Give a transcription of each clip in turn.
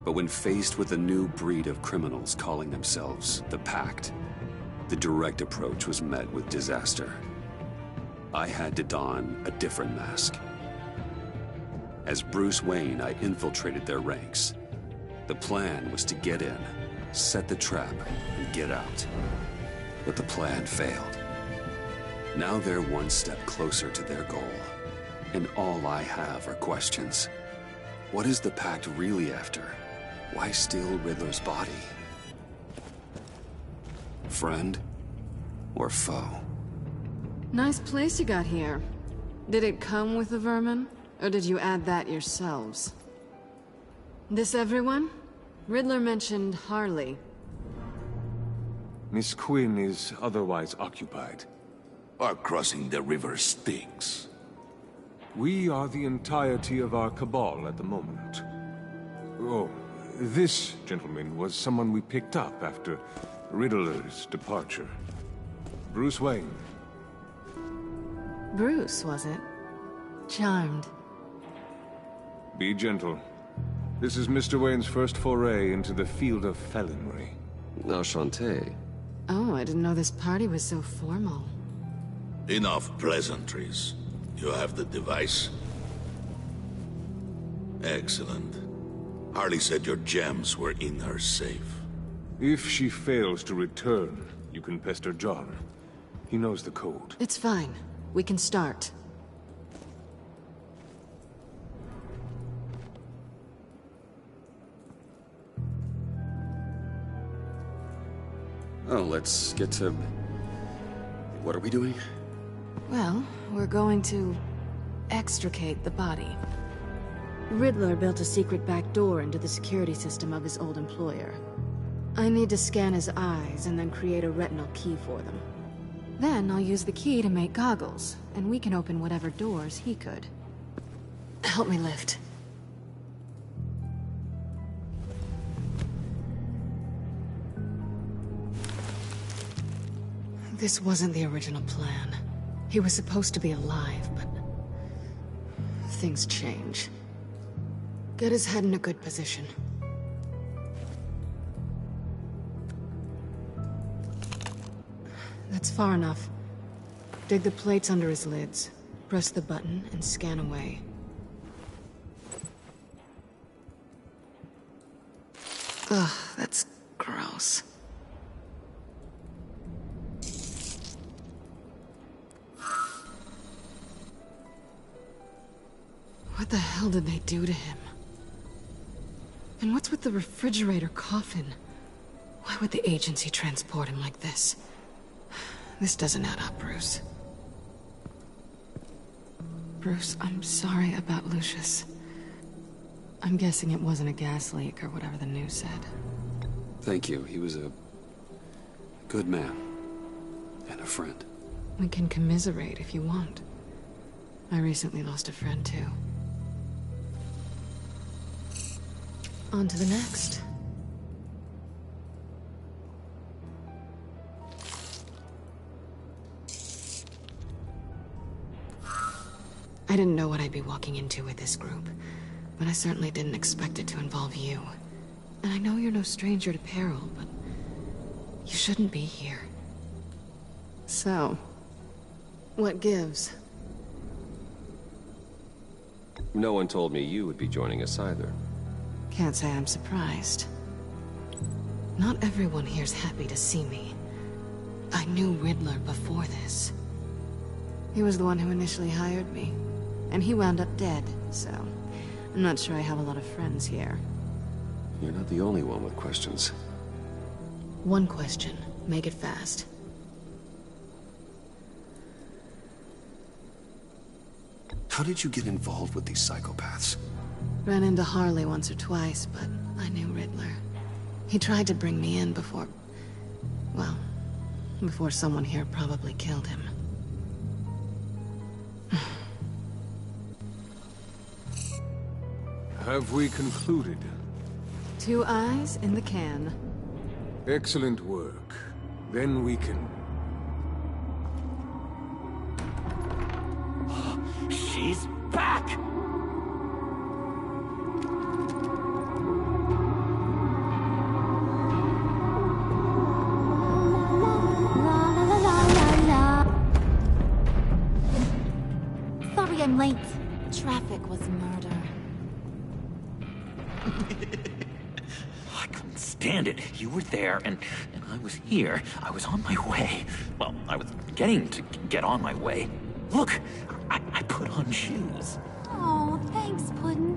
But when faced with a new breed of criminals calling themselves the Pact, the direct approach was met with disaster. I had to don a different mask. As Bruce Wayne, I infiltrated their ranks. The plan was to get in, set the trap, and get out. But the plan failed. Now they're one step closer to their goal. And all I have are questions. What is the Pact really after? Why steal Riddler's body? Friend or foe? Nice place you got here. Did it come with the vermin? Or did you add that yourselves? This everyone? Riddler mentioned Harley. Miss Quinn is otherwise occupied. Our crossing the river Styx. We are the entirety of our cabal at the moment. Oh, this gentleman was someone we picked up after Riddler's departure. Bruce Wayne. Bruce, was it? Charmed. Be gentle. This is Mr. Wayne's first foray into the field of felonry. Enchanté. Oh, I didn't know this party was so formal. Enough pleasantries. You have the device? Excellent. Harley said your gems were in her safe. If she fails to return, you can pester John. He knows the code. It's fine. We can start. Oh, let's get to... What are we doing? Well, we're going to extricate the body. Riddler built a secret back door into the security system of his old employer. I need to scan his eyes and then create a retinal key for them. Then I'll use the key to make goggles, and we can open whatever doors he could. Help me lift. This wasn't the original plan. He was supposed to be alive, but... things change. Get his head in a good position. That's far enough. Dig the plates under his lids. Press the button and scan away. Ugh, that's gross. What the hell did they do to him? And what's with the refrigerator coffin? Why would the agency transport him like this? This doesn't add up, Bruce. Bruce, I'm sorry about Lucius. I'm guessing it wasn't a gas leak or whatever the news said. Thank you. He was a good man. And a friend. We can commiserate if you want. I recently lost a friend, too. On to the next. I didn't know what I'd be walking into with this group, but I certainly didn't expect it to involve you. And I know you're no stranger to peril, but you shouldn't be here. So, what gives? No one told me you would be joining us either. Can't say I'm surprised. Not everyone here's happy to see me. I knew Riddler before this. He was the one who initially hired me. And he wound up dead, so... I'm not sure I have a lot of friends here. You're not the only one with questions. One question. Make it fast. How did you get involved with these psychopaths? Ran into Harley once or twice, but I knew Riddler. He tried to bring me in before... well, before someone here probably killed him. Have we concluded? 2 eyes in the can. Excellent work. Then we can... She's back! late. Traffic was murder. I couldn't stand it. You were there, and I was here. I was on my way. Well, I was getting to get on my way. Look, I put on shoes. Oh, thanks, Puddin'.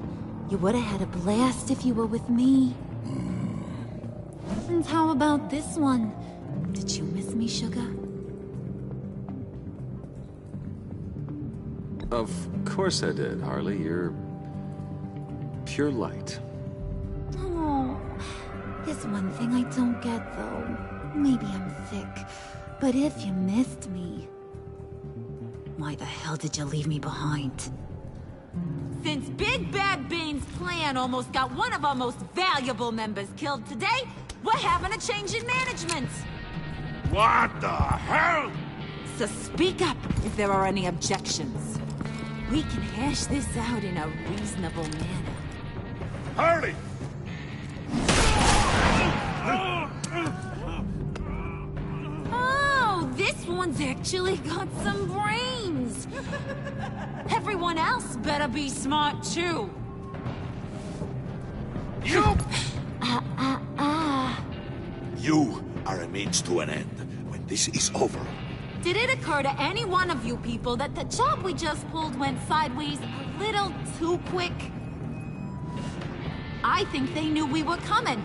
You would have had a blast if you were with me. And how about this one? Did you miss me, sugar? Of course I did, Harley. You're pure light. Oh, there's one thing I don't get, though. Maybe I'm thick, but if you missed me, why the hell did you leave me behind? Since Big Bad Bane's plan almost got one of our most valuable members killed today, we're having a change in management. What the hell? So speak up if there are any objections. We can hash this out in a reasonable manner. Harley! Oh, this one's actually got some brains. Everyone else better be smart too. You! You are a means to an end. When this is over, Did it occur to any one of you people that the job we just pulled went sideways a little too quick? I think they knew we were coming,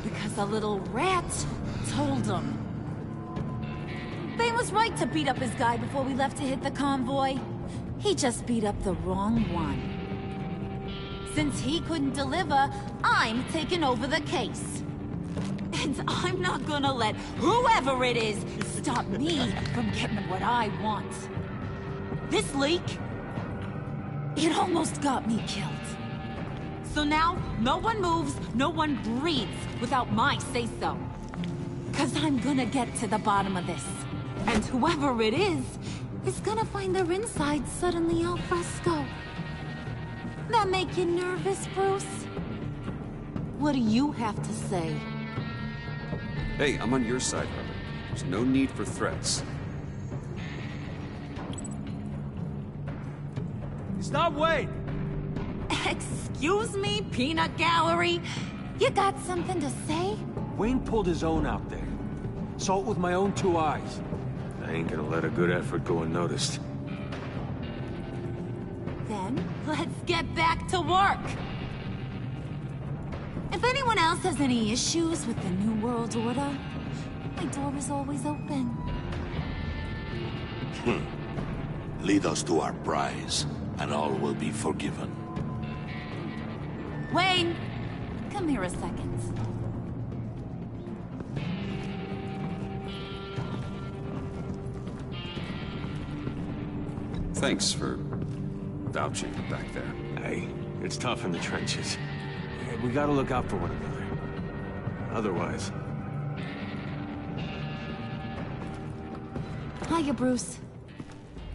because a little rat told them. Bane was right to beat up his guy before we left to hit the convoy. He just beat up the wrong one. Since he couldn't deliver, I'm taking over the case. And I'm not gonna let whoever it is stop me from getting what I want. This leak, it almost got me killed. So now, no one moves, no one breathes without my say-so. 'Cause I'm gonna get to the bottom of this. And whoever it is gonna find their inside suddenly al fresco. That make you nervous, Bruce? What do you have to say? Hey, I'm on your side, Harley. There's no need for threats. Stop, wait! Excuse me, peanut gallery? You got something to say? Wayne pulled his own out there. Saw it with my own 2 eyes. I ain't gonna let a good effort go unnoticed. Then, let's get back to work. If anyone else has any issues with the New World Order, my door is always open. lead us to our prize, and all will be forgiven. Wayne, come here a second. Thanks for vouching back there. Hey, it's tough in the trenches. We gotta look out for one another. Otherwise... Hiya, Bruce.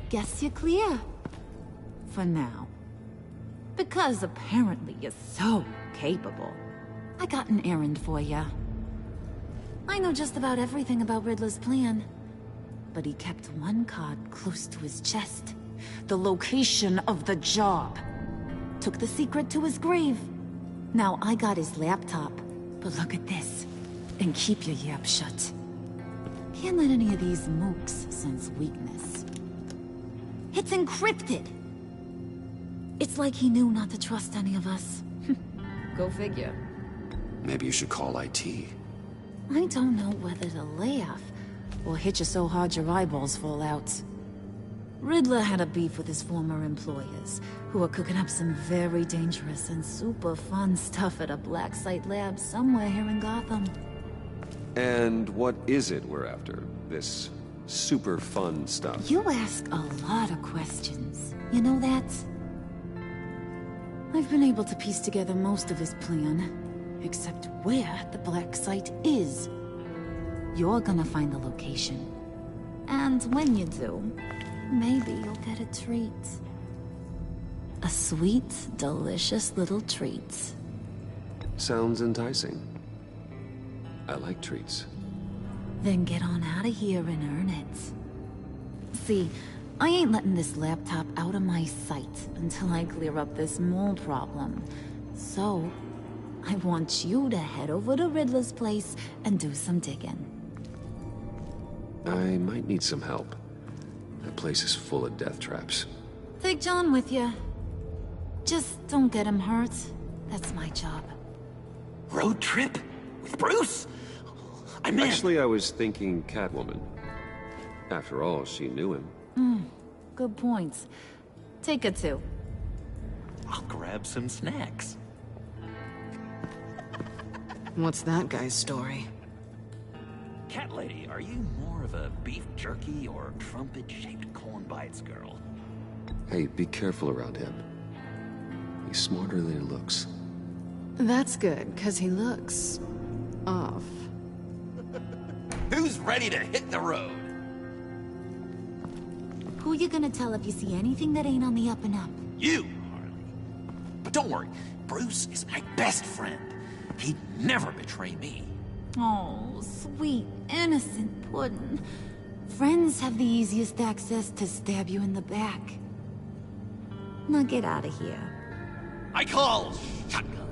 Guess you're clear. For now. Because apparently you're so capable. I got an errand for ya. I know just about everything about Riddler's plan. But he kept one card close to his chest. The location of the job. Took the secret to his grave. Now I got his laptop. But look at this. And keep your yap shut. Can't let any of these mooks sense weakness. It's encrypted! It's like he knew not to trust any of us. Go figure. Maybe you should call IT. I don't know whether to laugh or hit you so hard your eyeballs fall out. Riddler had a beef with his former employers, who were cooking up some very dangerous and super fun stuff at a black site lab somewhere here in Gotham. And what is it we're after? This super fun stuff? You ask a lot of questions. You know that? I've been able to piece together most of his plan, except where the black site is. You're gonna find the location. And when you do, maybe you'll get a treat. A sweet, delicious little treat. Sounds enticing. I like treats. Then get on out of here and earn it. See, I ain't letting this laptop out of my sight until I clear up this mole problem. So, I want you to head over to Riddler's place and do some digging. I might need some help. That place is full of death traps. Take John with you. Just don't get him hurt. That's my job. Road trip? With Bruce? I'm in. Actually, I was thinking Catwoman. After all, she knew him. Good points. Take it too. I'll grab some snacks. What's that guy's story? Cat lady, are you more of a beef jerky or trumpet-shaped corn bites girl? Hey, be careful around him. He's smarter than he looks. That's good, because he looks... off. Who's ready to hit the road? Who you gonna tell if you see anything that ain't on the up and up? You, Harley. But don't worry, Bruce is my best friend. He'd never betray me. Oh, sweet, innocent puddin'. Friends have the easiest access to stab you in the back. Now get out of here. I call shotgun.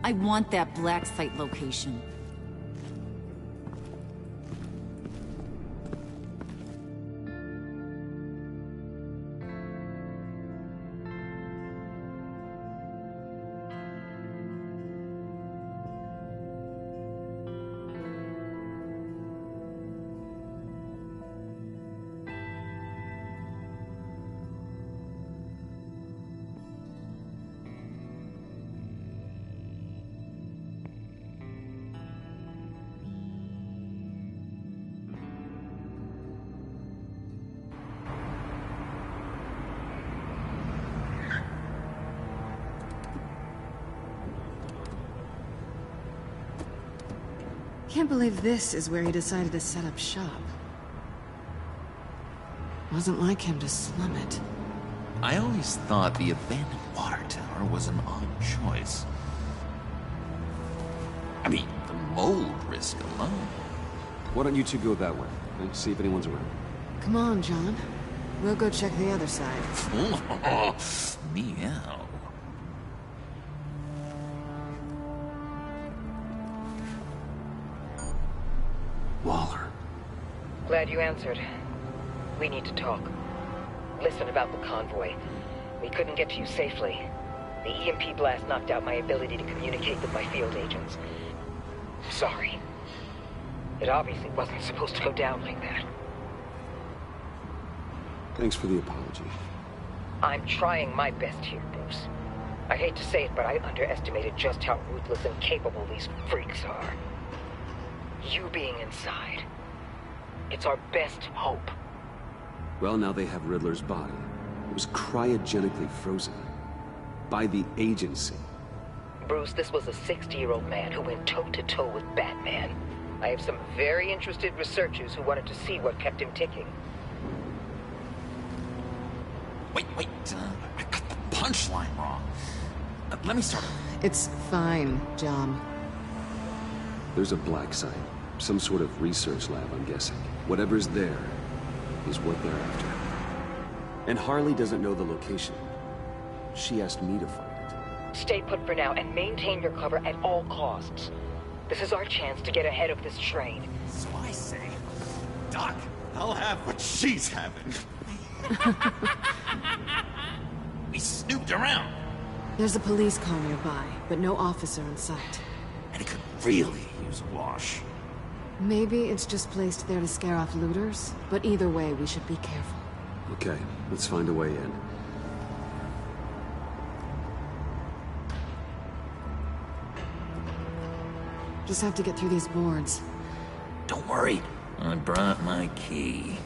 I want that black site location. Can't believe this is where he decided to set up shop. Wasn't like him to slum it. I always thought the abandoned water tower was an odd choice. I mean, the mold risk alone. Why don't you two go that way and see if anyone's around? Come on, John. We'll go check the other side. Meow. Waller. Glad you answered. We need to talk. Listen about the convoy. We couldn't get to you safely. The EMP blast knocked out my ability to communicate with my field agents. Sorry. It obviously wasn't supposed to go down like that. Thanks for the apology. I'm trying my best here, Bruce. I hate to say it, but I underestimated just how ruthless and capable these freaks are. You being inside, it's our best hope. Well, now they have Riddler's body. It was cryogenically frozen. By the agency. Bruce, this was a 60-year-old man who went toe-to-toe with Batman. I have some very interested researchers who wanted to see what kept him ticking. Wait, I got the punchline wrong. Let me start over. It's fine, John. There's a black site. Some sort of research lab, I'm guessing. Whatever's there is what they're after. And Harley doesn't know the location. She asked me to find it. Stay put for now and maintain your cover at all costs. This is our chance to get ahead of this train. So I say, Doc, I'll have what she's having. We snooped around. There's a police car nearby, but no officer in sight. And it could really use a wash. Maybe it's just placed there to scare off looters, but either way, we should be careful. Okay, let's find a way in. Just have to get through these boards. Don't worry, I brought my key.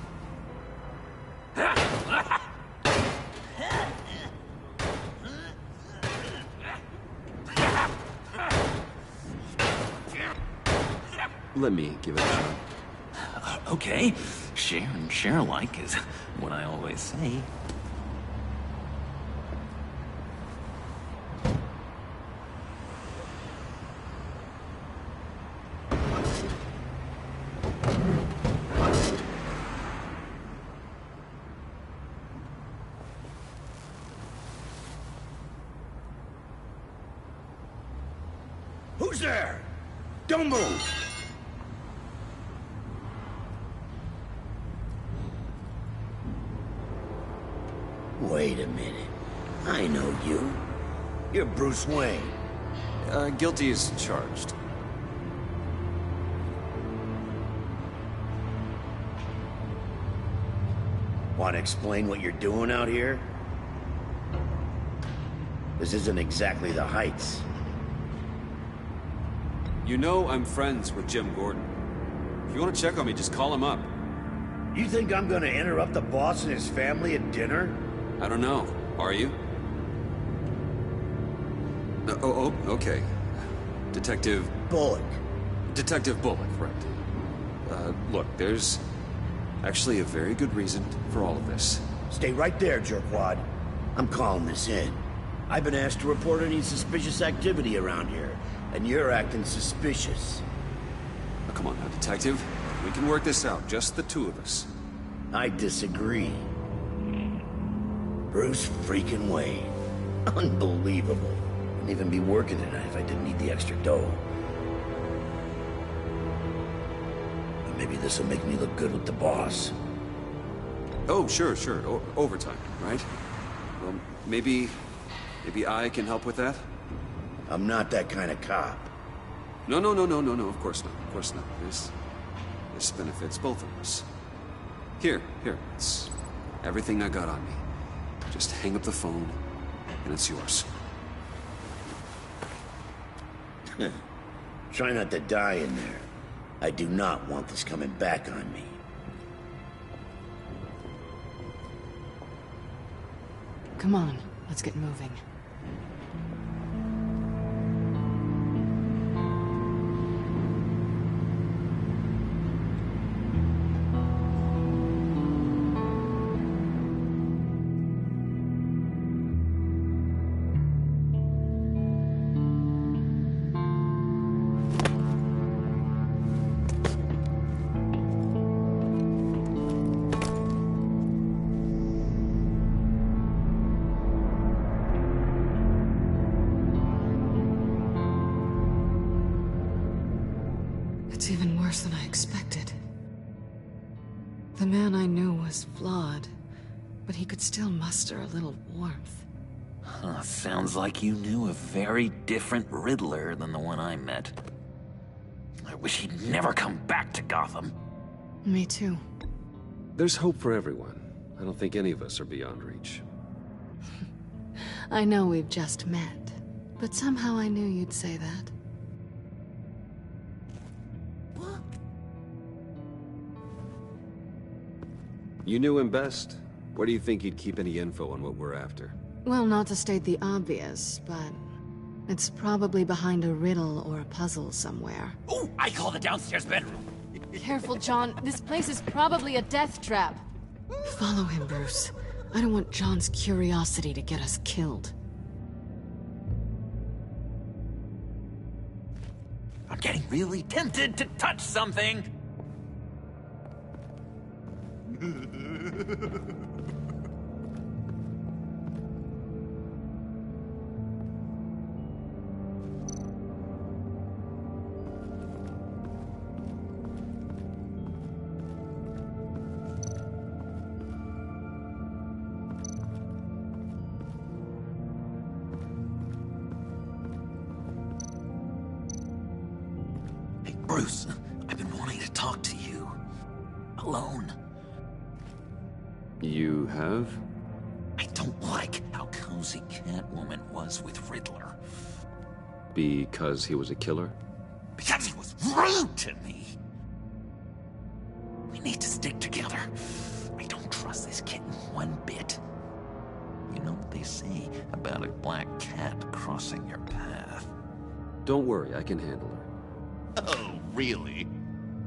Let me give it a shot. Okay, share and share alike is what I always say. Who's there? Don't move! Wait a minute. I know you. You're Bruce Wayne. Guilty as charged. Want to explain what you're doing out here? This isn't exactly the Heights. You know I'm friends with Jim Gordon. If you want to check on me, just call him up. You think I'm gonna interrupt the boss and his family at dinner? I don't know. Are you? Oh, okay. Detective... Bullock. Detective Bullock, right. Look, there's actually a very good reason for all of this. Stay right there, jerkwad. I'm calling this in. I've been asked to report any suspicious activity around here, and you're acting suspicious. Now, come on now, Detective. We can work this out, just the two of us. I disagree. Bruce freaking Wayne. Unbelievable. Wouldn't even be working tonight if I didn't need the extra dough. But maybe this'll make me look good with the boss. Oh, sure. Overtime, right? Well, maybe I can help with that? I'm not that kind of cop. No, of course not. This benefits both of us. Here, it's everything I got on me. Just hang up the phone, and it's yours. Try not to die in there. I do not want this coming back on me. Come on, let's get moving. It's even worse than I expected. The man I knew was flawed, but he could still muster a little warmth. Huh, sounds like you knew a very different Riddler than the one I met. I wish he'd never come back to Gotham. Me too. There's hope for everyone. I don't think any of us are beyond reach. I know we've just met, but somehow I knew you'd say that. You knew him best. Where do you think he'd keep any info on what we're after? Well, not to state the obvious, but it's probably behind a riddle or a puzzle somewhere. Oh, I call the downstairs bedroom. Careful, John. This place is probably a death trap. Follow him, Bruce. I don't want John's curiosity to get us killed. I'm getting really tempted to touch something. Hey, Bruce, I've been wanting to talk to you. Alone. You have? I don't like how cozy Catwoman was with Riddler. Because he was a killer? Because he was rude to me! We need to stick together. I don't trust this kitten one bit. You know what they say about a black cat crossing your path? Don't worry, I can handle her. Oh, really?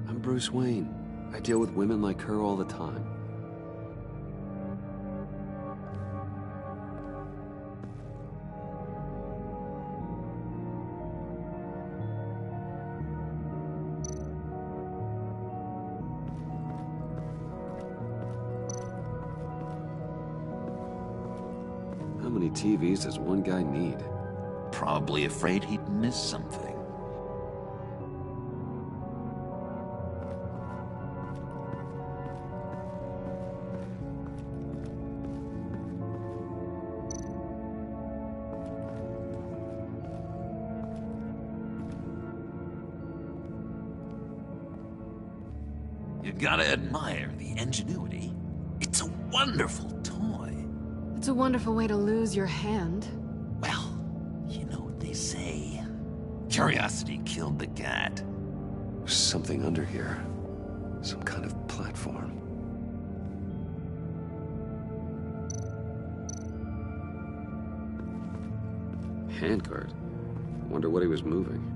I'm Bruce Wayne. I deal with women like her all the time. How many TVs does one guy need? Probably afraid he'd miss something. You gotta admire the ingenuity. It's a wonderful toy. It's a wonderful way to lose your hand. Well, you know what they say. Curiosity killed the cat. There's something under here. Some kind of platform. Handcart. Wonder what he was moving.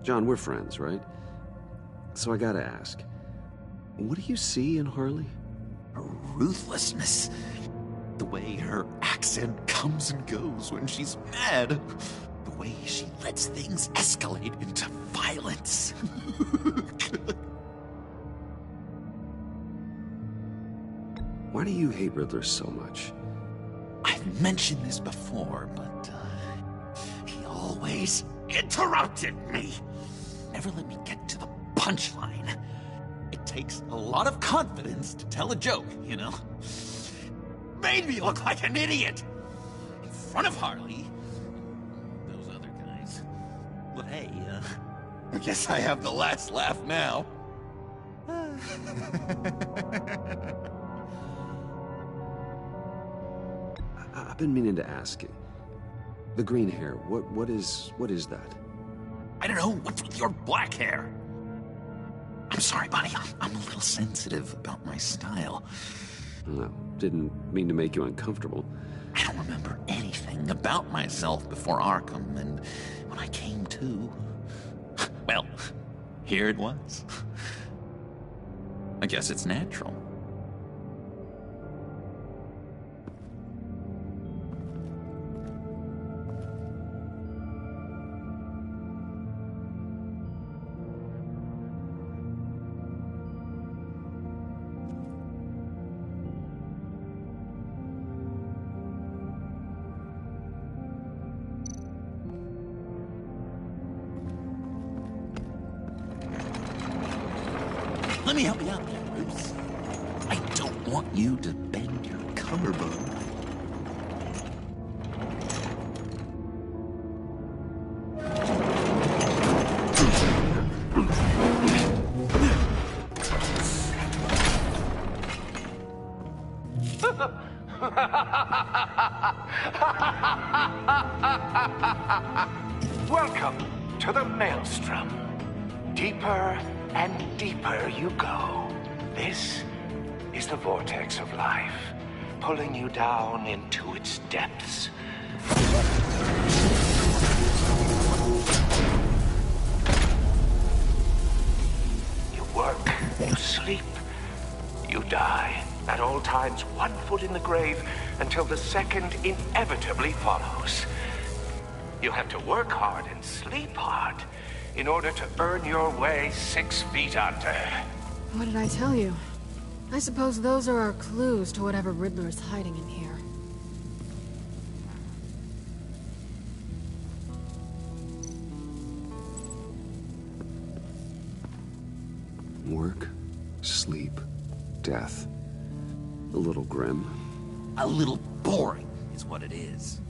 John, we're friends, right? So I gotta ask, what do you see in Harley? Her ruthlessness. The way her accent comes and goes when she's mad. The way she lets things escalate into violence. Why do you hate Riddler so much? I've mentioned this before, but he always interrupted me. Never let me get to the punchline. It takes a lot of confidence to tell a joke, you know? Made me look like an idiot! In front of Harley. Those other guys. But hey, I guess I have the last laugh now. I've been meaning to ask you. The green hair, what is that? I don't know, what's with your black hair? I'm sorry, buddy, I'm a little sensitive about my style. Well, didn't mean to make you uncomfortable. I don't remember anything about myself before Arkham, and when I came to... well, here it was. I guess it's natural. Let me help you out there, Bruce. I don't want you to bend your collarbone. Welcome to the Maelstrom. Deeper and deeper you go. This is the vortex of life, pulling you down into its depths. You work, you sleep, you die. At all times, 1 foot in the grave until the second inevitably follows. You have to work hard and sleep hard in order to earn your way 6 feet under. What did I tell you? I suppose those are our clues to whatever Riddler is hiding in here. Work, sleep, death. A little grim. A little boring is what it is.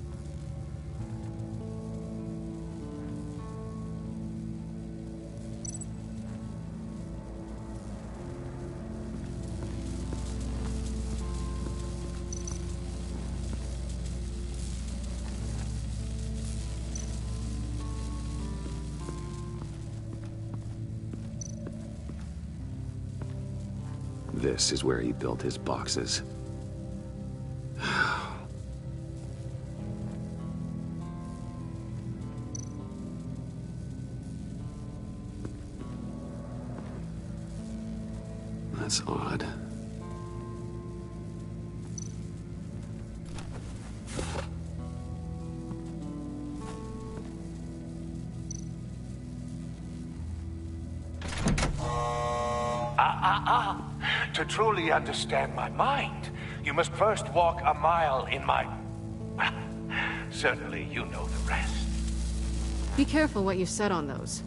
This is where he built his boxes. That's odd. To truly understand my mind, you must first walk a mile in my... Well, certainly you know the rest. Be careful what you said on those.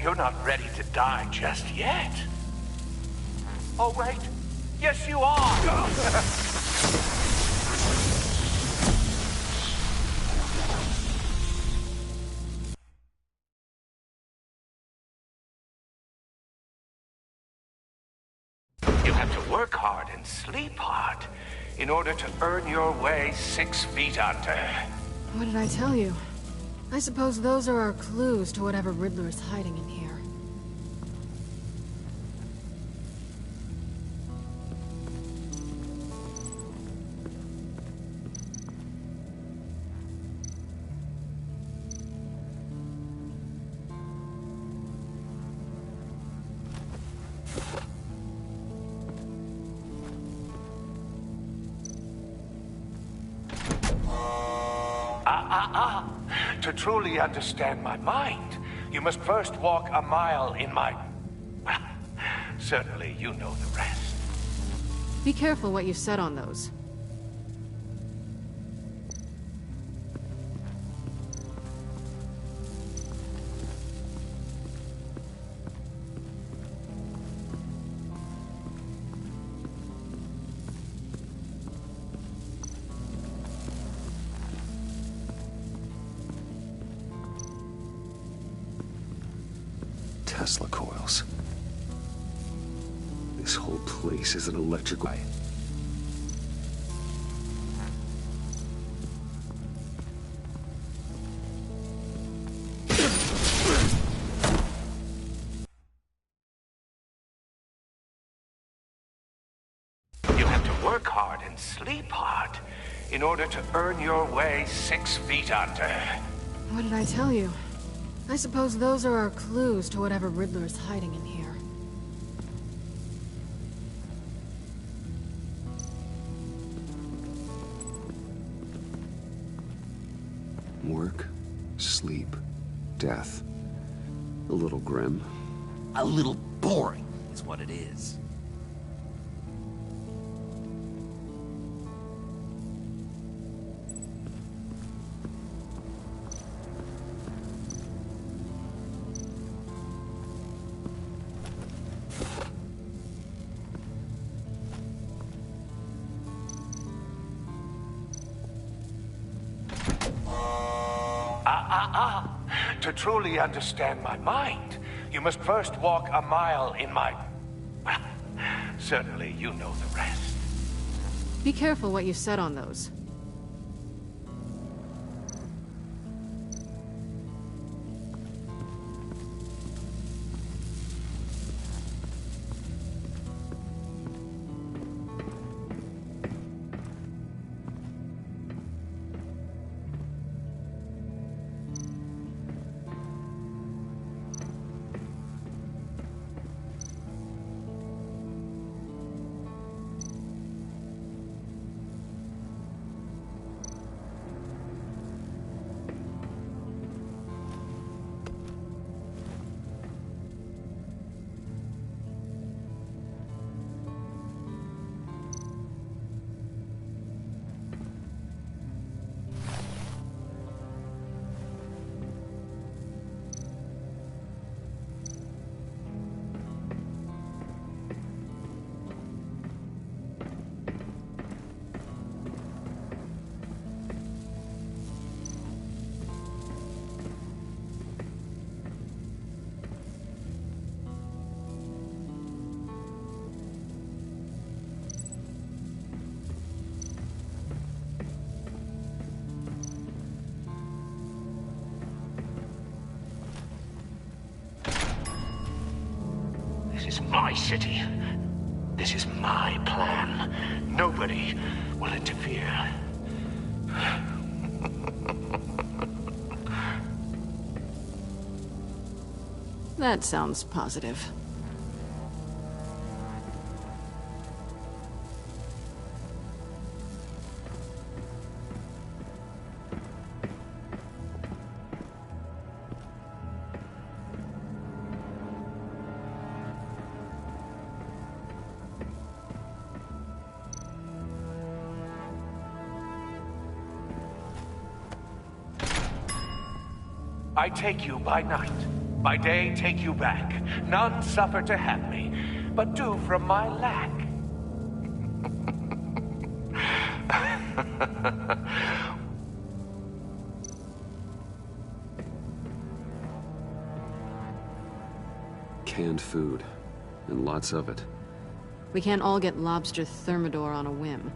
you're not ready to die just yet. Oh, wait. Yes, you are! You have to work hard and sleep hard in order to earn your way 6 feet under. What did I tell you? I suppose those are our clues to whatever Riddler is hiding in here. To truly understand my mind, you must first walk a mile in my... Well, certainly you know the rest. Be careful what you said on those. Tesla coils. This whole place is an electrical... You have to work hard and sleep hard in order to earn your way 6 feet under. What did I tell you? I suppose those are our clues to whatever Riddler is hiding in here. Work, sleep, death. A little grim. A little boring is what it is. To truly understand my mind, you must first walk a mile in my... Well, certainly you know the rest. Be careful what you said on those. This is my city. This is my plan. Nobody will interfere. That sounds positive. I take you by night, By day, take you back. None suffer to have me, but do from my lack. Canned food, and lots of it. We can't all get lobster thermidor on a whim.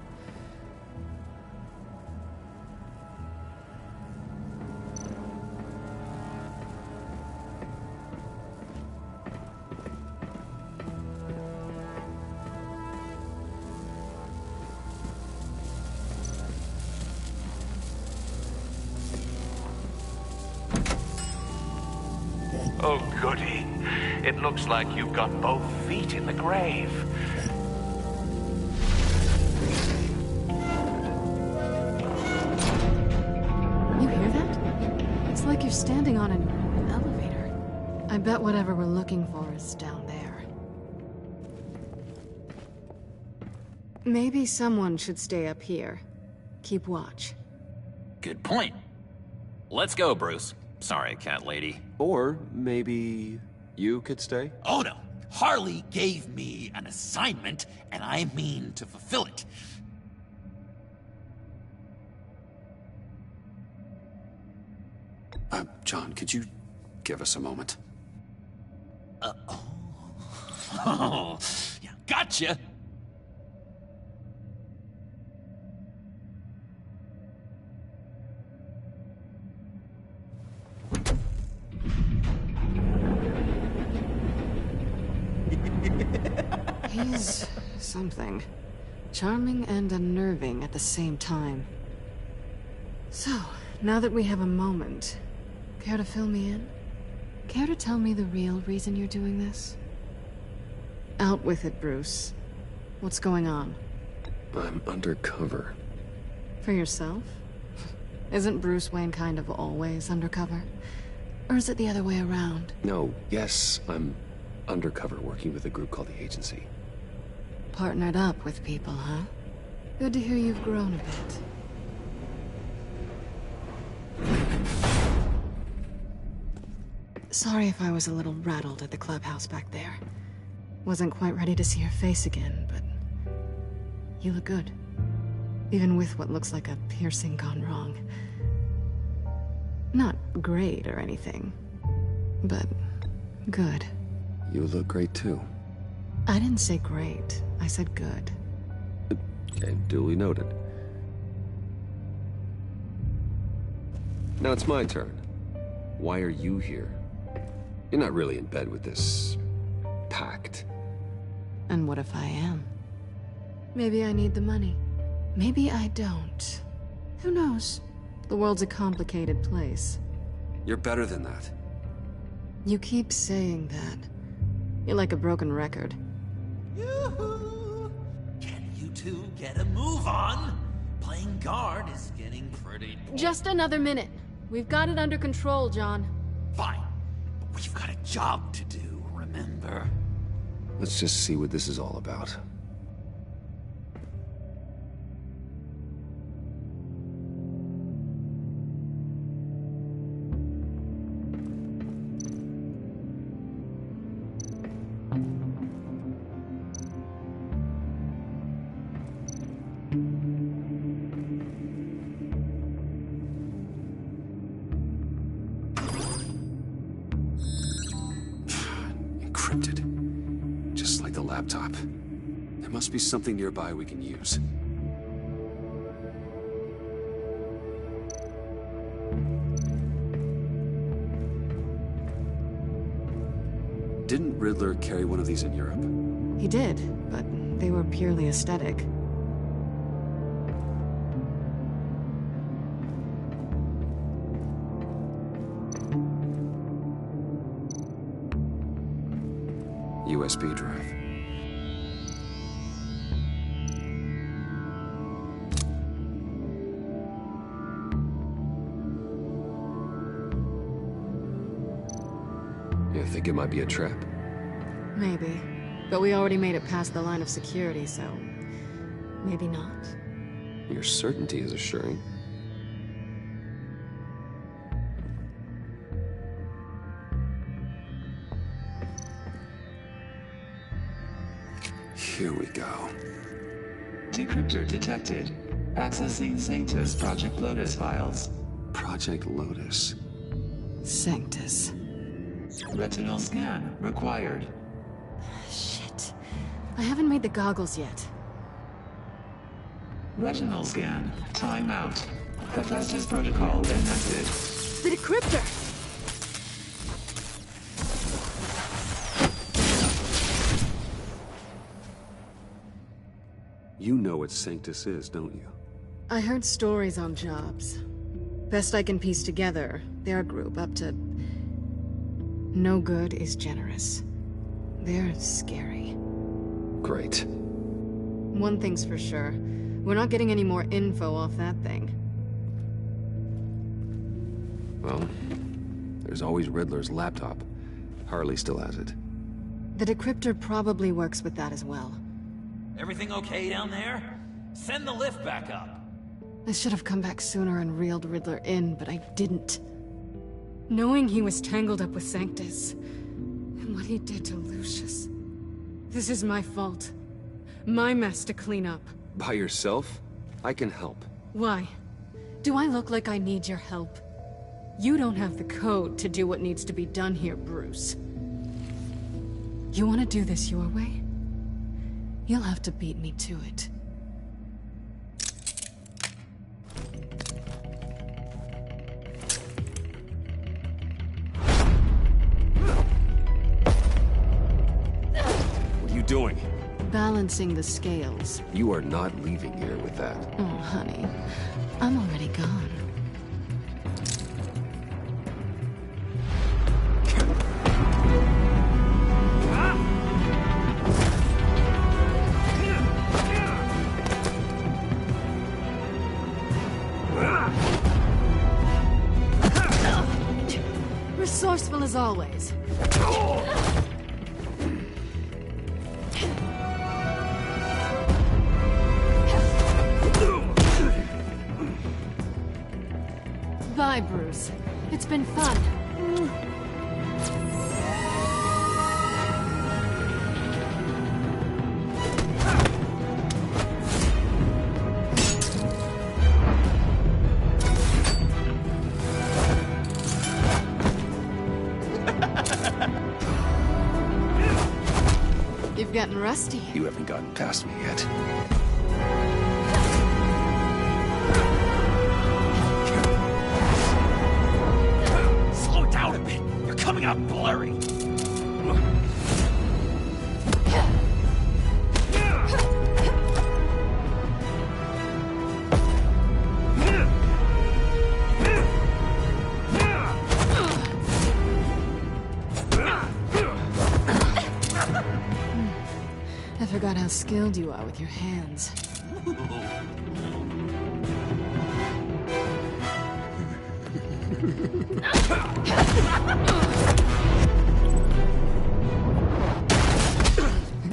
Oh, goody. It looks like you've got both feet in the grave. You hear that? It's like you're standing on an elevator. I bet whatever we're looking for is down there. Maybe someone should stay up here. Keep watch. Good point. Let's go, Bruce. Sorry, cat lady. Or maybe you could stay? Oh no. Harley gave me an assignment, and I mean to fulfill it. John, could you give us a moment? Oh, yeah, gotcha. He's something. Charming and unnerving at the same time. So, now that we have a moment, care to fill me in? Care to tell me the real reason you're doing this? Out with it, Bruce. What's going on? I'm undercover. For yourself? Isn't Bruce Wayne kind of always undercover? Or is it the other way around? No, yes, I'm undercover working with a group called the Agency. Partnered up with people, huh? Good to hear you've grown a bit. Sorry if I was a little rattled at the clubhouse back there. Wasn't quite ready to see your face again, but you look good. Even with what looks like a piercing gone wrong. Not great or anything, but good. You look great too. I didn't say great. I said good. Okay, duly noted. Now it's my turn. Why are you here? You're not really in bed with this pact. And what if I am? Maybe I need the money. Maybe I don't. Who knows? The world's a complicated place. You're better than that. You keep saying that. You're like a broken record. Yoo-hoo! Can you two get a move on? Playing guard is getting pretty... Just another minute. We've got it under control, John. Fine. But we've got a job to do, remember? Let's just see what this is all about. Encrypted. Just like the laptop. There must be something nearby we can use. Didn't Riddler carry one of these in Europe? He did, but they were purely aesthetic. USB drive. You think it might be a trap? Maybe. But we already made it past the line of security, so... maybe not. Your certainty is assuring. Here we go. Decryptor detected. Accessing Sanctus Project Lotus files. Project Lotus. Sanctus. Retinal scan required. Shit. I haven't made the goggles yet. Retinal scan. Timeout. Hephaestus protocol enacted. The decryptor! You know what Sanctus is, don't you? I heard stories on jobs. Best I can piece together, their group up to... No good is generous. They're scary. Great. One thing's for sure. We're not getting any more info off that thing. Well, there's always Riddler's laptop. Harley still has it. The decryptor probably works with that as well. Everything okay down there? Send the lift back up. I should have come back sooner and reeled Riddler in, but I didn't. Knowing he was tangled up with Sanctus, and what he did to Lucius. This is my fault. My mess to clean up. By yourself? I can help. Why? Do I look like I need your help? You don't have the code to do what needs to be done here, Bruce. You want to do this your way? You'll have to beat me to it. What are you doing? Balancing the scales. You are not leaving here with that. Oh, honey. I'm already gone. Resourceful as always. Bye, Bruce. It's been fun. You've gotten rusty. You haven't gotten past me yet. Slow down a bit. You're coming out blurry. I forgot how skilled you are with your hands.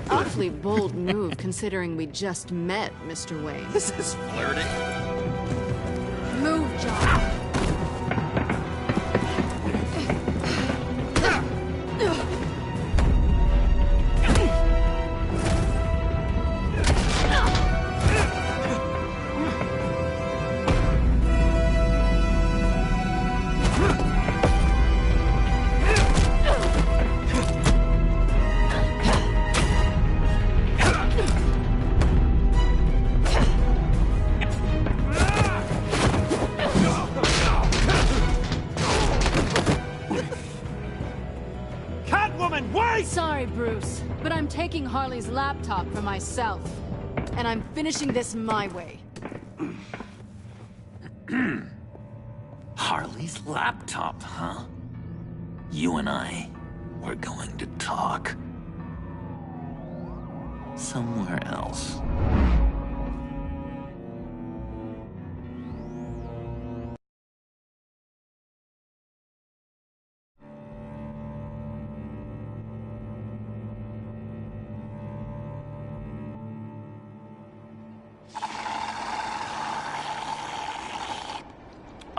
Awfully bold move, considering we just met, Mr. Wayne. This is flirting. Move, John. Sorry, Bruce, but I'm taking Harley's laptop for myself. And I'm finishing this my way. Harley's laptop, huh? You and I, we're going to talk. Somewhere else.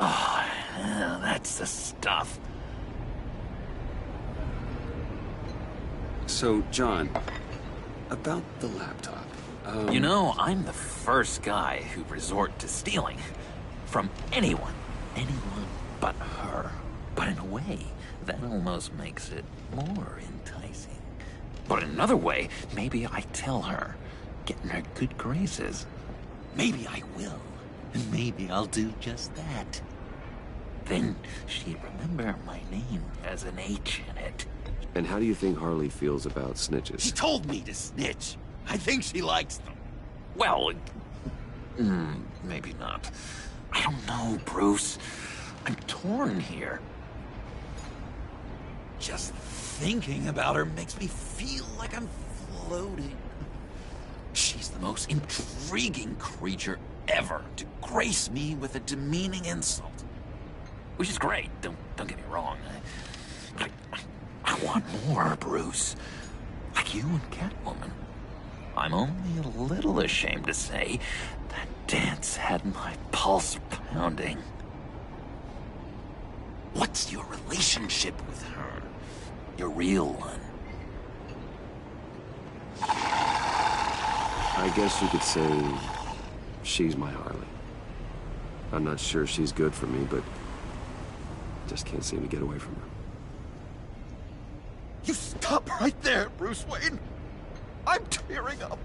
Oh, yeah, that's the stuff. So, John, About the laptop. You know, I'm the first guy who resort to stealing. From anyone. Anyone but her. But in a way, that almost makes it more enticing. But in another way, maybe I tell her, get in her good graces. Maybe I will. And maybe I'll do just that. Then she'd remember my name has an H in it. And how do you think Harley feels about snitches? She told me to snitch. I think she likes them. Well, maybe not. I don't know, Bruce. I'm torn here. Just thinking about her makes me feel like I'm floating. She's the most intriguing creature ever to grace me with a demeaning insult. Which is great, don't get me wrong. I want more, Bruce. Like you and Catwoman. I'm only a little ashamed to say that dance had my pulse pounding. What's your relationship with her? Your real one. I guess you could say she's my Harley. I'm not sure she's good for me, but just can't seem to get away from her. You stop right there, Bruce Wayne. I'm tearing up.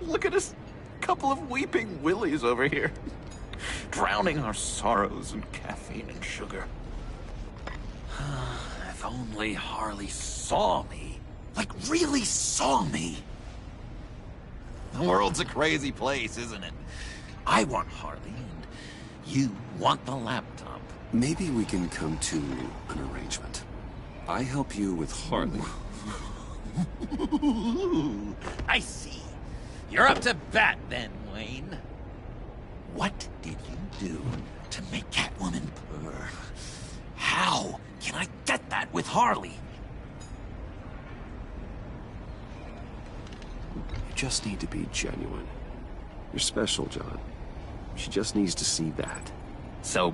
Look at us, couple of weeping willies over here. Drowning our sorrows in caffeine and sugar. If only Harley saw me. Like, really saw me. The world's a crazy place, isn't it? I want Harley, and you want the laptop. Maybe we can come to an arrangement. I help you with Harley. I see. You're up to bat then, Wayne. What did you do to make Catwoman purr? How can I get that with Harley? You just need to be genuine. You're special, John. She just needs to see that. So,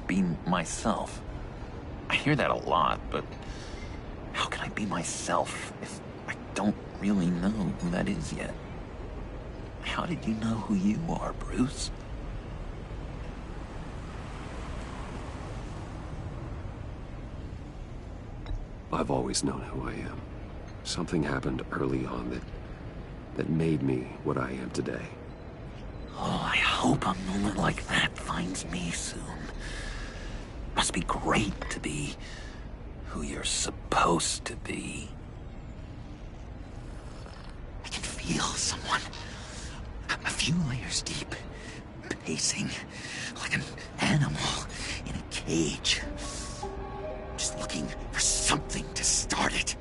be myself. I hear that a lot, but how can I be myself if I don't really know who that is yet? How did you know who you are, Bruce? I've always known who I am. Something happened early on that made me what I am today. Oh, I hope a moment like that finds me soon. Must be great to be who you're supposed to be. I can feel someone a few layers deep, pacing like an animal in a cage. Just looking for something to start it.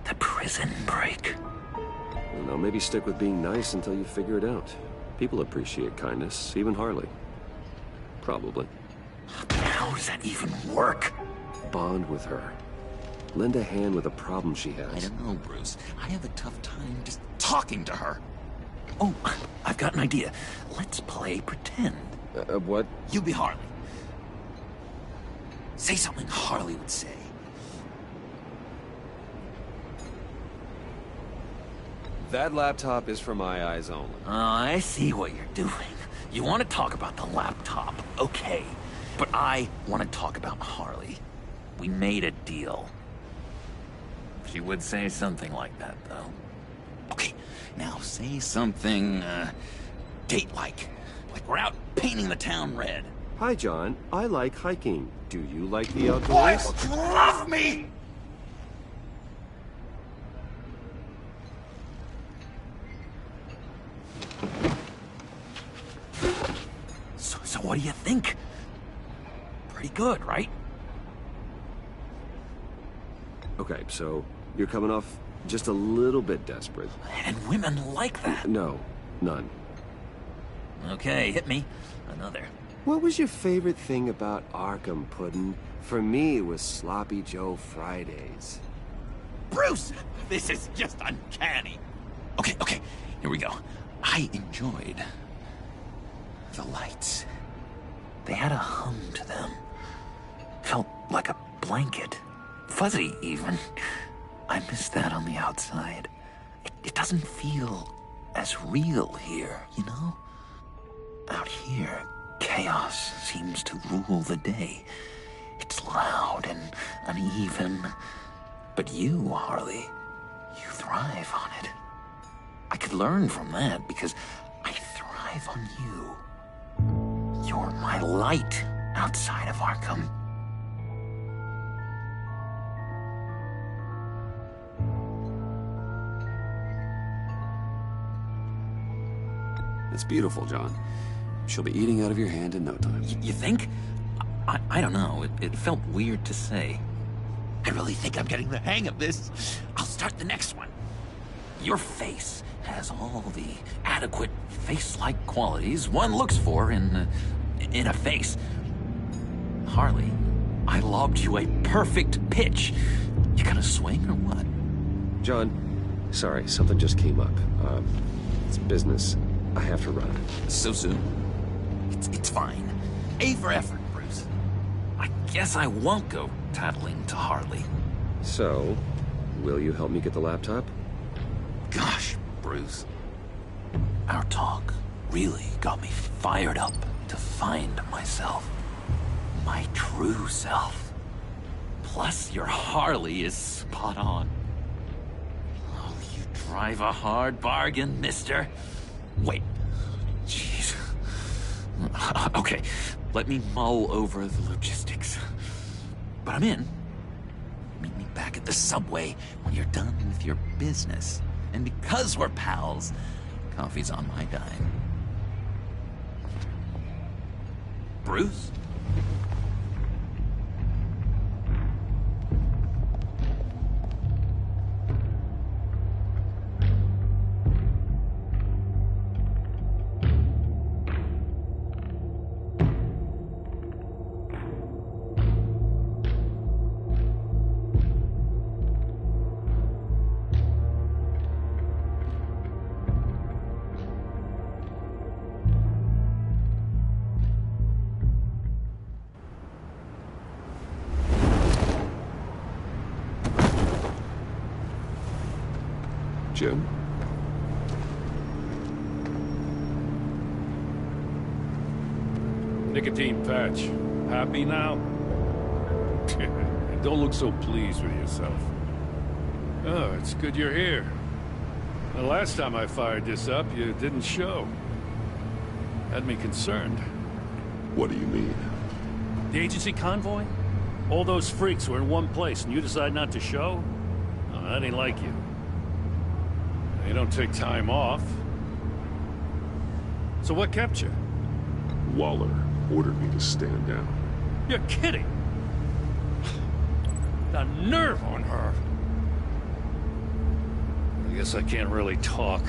The prison break. Well, now maybe stick with being nice until you figure it out. People appreciate kindness, even Harley. Probably. How does that even work? Bond with her. Lend a hand with a problem she has. I don't know, Bruce. I have a tough time just talking to her. Oh, I've got an idea. Let's play pretend. What? You be Harley. Say something Harley would say. That laptop is for my eyes only. I see what you're doing. You want to talk about the laptop, okay. But I want to talk about Harley. We made a deal. She would say something like that, though. Okay, now say something, date-like. Like we're out painting the town red. Hi, John. I like hiking. Do you like the outdoors? Boys, love me! So what do you think? Pretty good, right? Okay, so you're coming off just a little bit desperate. And women like that. No, none. Okay, hit me. Another. What was your favorite thing about Arkham, Puddin'? For me, it was Sloppy Joe Fridays. Bruce! This is just uncanny. Okay, here we go. I enjoyed the lights. They had a hum to them. Felt like a blanket. Fuzzy, even. I miss that on the outside. It doesn't feel as real here, you know? Out here, chaos seems to rule the day. It's loud and uneven. But you, Harley, you thrive on it. I could learn from that because I thrive on you. You're my light outside of Arkham. It's beautiful, John. She'll be eating out of your hand in no time. You think? I don't know. It felt weird to say. I really think I'm getting the hang of this. I'll start the next one. Your face has all the adequate face-like qualities one looks for in a face. Harley, I lobbed you a perfect pitch. You gonna swing or what? John, sorry, something just came up. It's business. I have to run. So soon? It's fine. A for effort, Bruce. I guess I won't go tattling to Harley. So, will you help me get the laptop? Gosh, Bruce. Our talk really got me fired up to find myself. My true self. Plus, your Harley is spot on. Oh, you drive a hard bargain, mister. Wait. Jeez. Okay, let me mull over the logistics. But I'm in. Meet me back at the subway when you're done with your business. And because we're pals, coffee's on my dime. Bruce? Jim? Nicotine patch. Happy now? Don't look so pleased with yourself. Oh, it's good you're here. The last time I fired this up, you didn't show. Had me concerned. What do you mean? The agency convoy? All those freaks were in one place and you decide not to show? Oh, that ain't like you. You don't take time off. So what kept you? Waller ordered me to stand down. You're kidding! The nerve on her! I guess I can't really talk.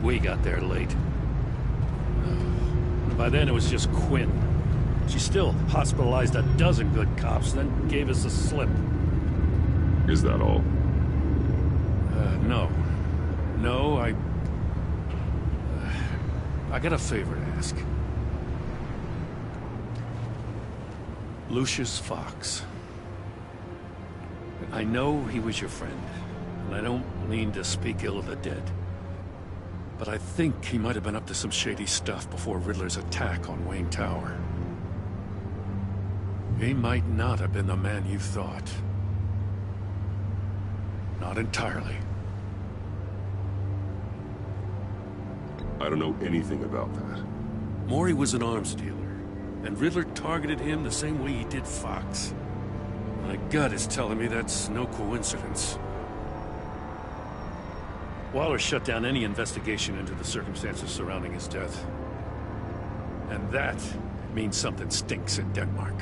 We got there late. By then it was just Quinn. She still hospitalized a dozen good cops, then gave us the slip. Is that all? No. No, I got a favor to ask. Lucius Fox. I know he was your friend, and I don't mean to speak ill of the dead. But I think he might have been up to some shady stuff before Riddler's attack on Wayne Tower. He might not have been the man you thought. Not entirely. I don't know anything about that. Maury was an arms dealer, and Riddler targeted him the same way he did Fox. My gut is telling me that's no coincidence. Waller shut down any investigation into the circumstances surrounding his death. And that means something stinks in Denmark.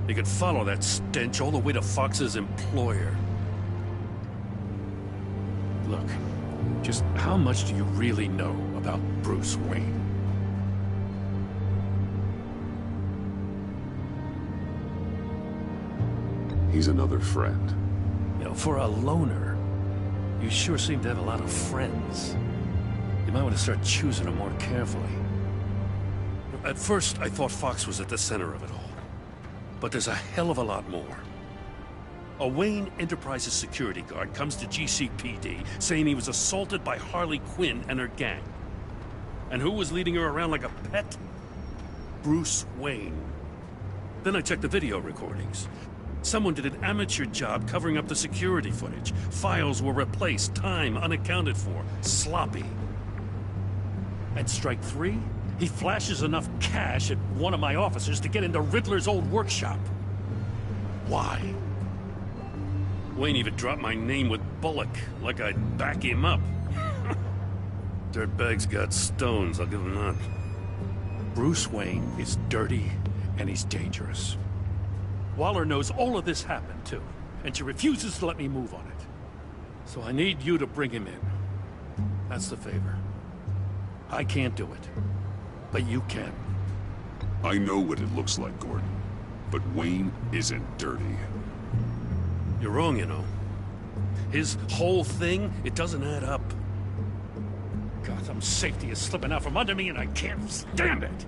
You could follow that stench all the way to Fox's employer. Look, just how much do you really know about Bruce Wayne? He's another friend. You know, for a loner, you sure seem to have a lot of friends. You might want to start choosing them more carefully. At first, I thought Fox was at the center of it all. But there's a hell of a lot more. A Wayne Enterprises security guard comes to GCPD saying he was assaulted by Harley Quinn and her gang. And who was leading her around like a pet? Bruce Wayne. Then I checked the video recordings. Someone did an amateur job covering up the security footage. Files were replaced, time unaccounted for, sloppy. And strike three? He flashes enough cash at one of my officers to get into Riddler's old workshop. Why? Wayne even dropped my name with Bullock, like I'd back him up. Dirtbag's got stones, I'll give him that. Bruce Wayne is dirty, and he's dangerous. Waller knows all of this happened, too, and she refuses to let me move on it. So I need you to bring him in. That's the favor. I can't do it, but you can. I know what it looks like, Gordon, but Wayne isn't dirty. You're wrong, you know. His whole thing, it doesn't add up. Gotham's safety is slipping out from under me and I can't stand it!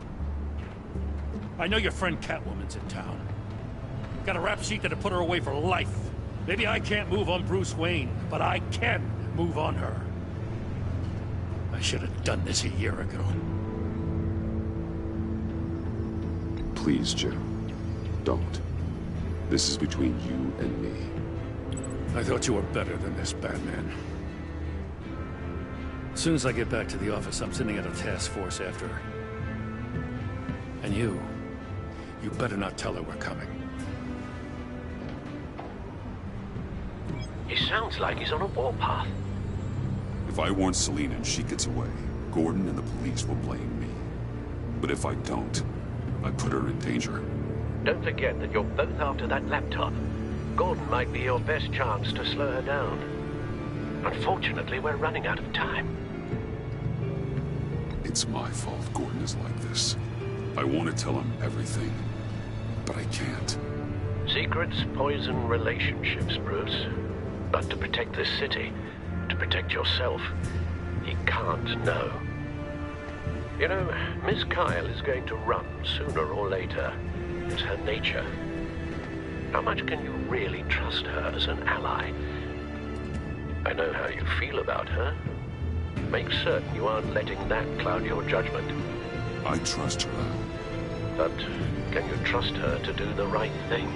I know your friend Catwoman's in town. Got a rap sheet that'll put her away for life. Maybe I can't move on Bruce Wayne, but I can move on her. I should have done this a year ago. Please, Jim. Don't. This is between you and me. I thought you were better than this, Batman. As soon as I get back to the office, I'm sending out a task force after her. And you better not tell her we're coming. He sounds like he's on a warpath. If I warn Selina and she gets away, Gordon and the police will blame me. But if I don't, I put her in danger. Don't forget that you're both after that laptop. Gordon might be your best chance to slow her down. Unfortunately, we're running out of time. It's my fault Gordon is like this. I want to tell him everything, but I can't. Secrets poison relationships, Bruce. But to protect this city, to protect yourself, he can't know. You know, Miss Kyle is going to run sooner or later. It's her nature. How much can you really trust her as an ally? I know how you feel about her. Make certain you aren't letting that cloud your judgment. I trust her, Al. But can you trust her to do the right thing?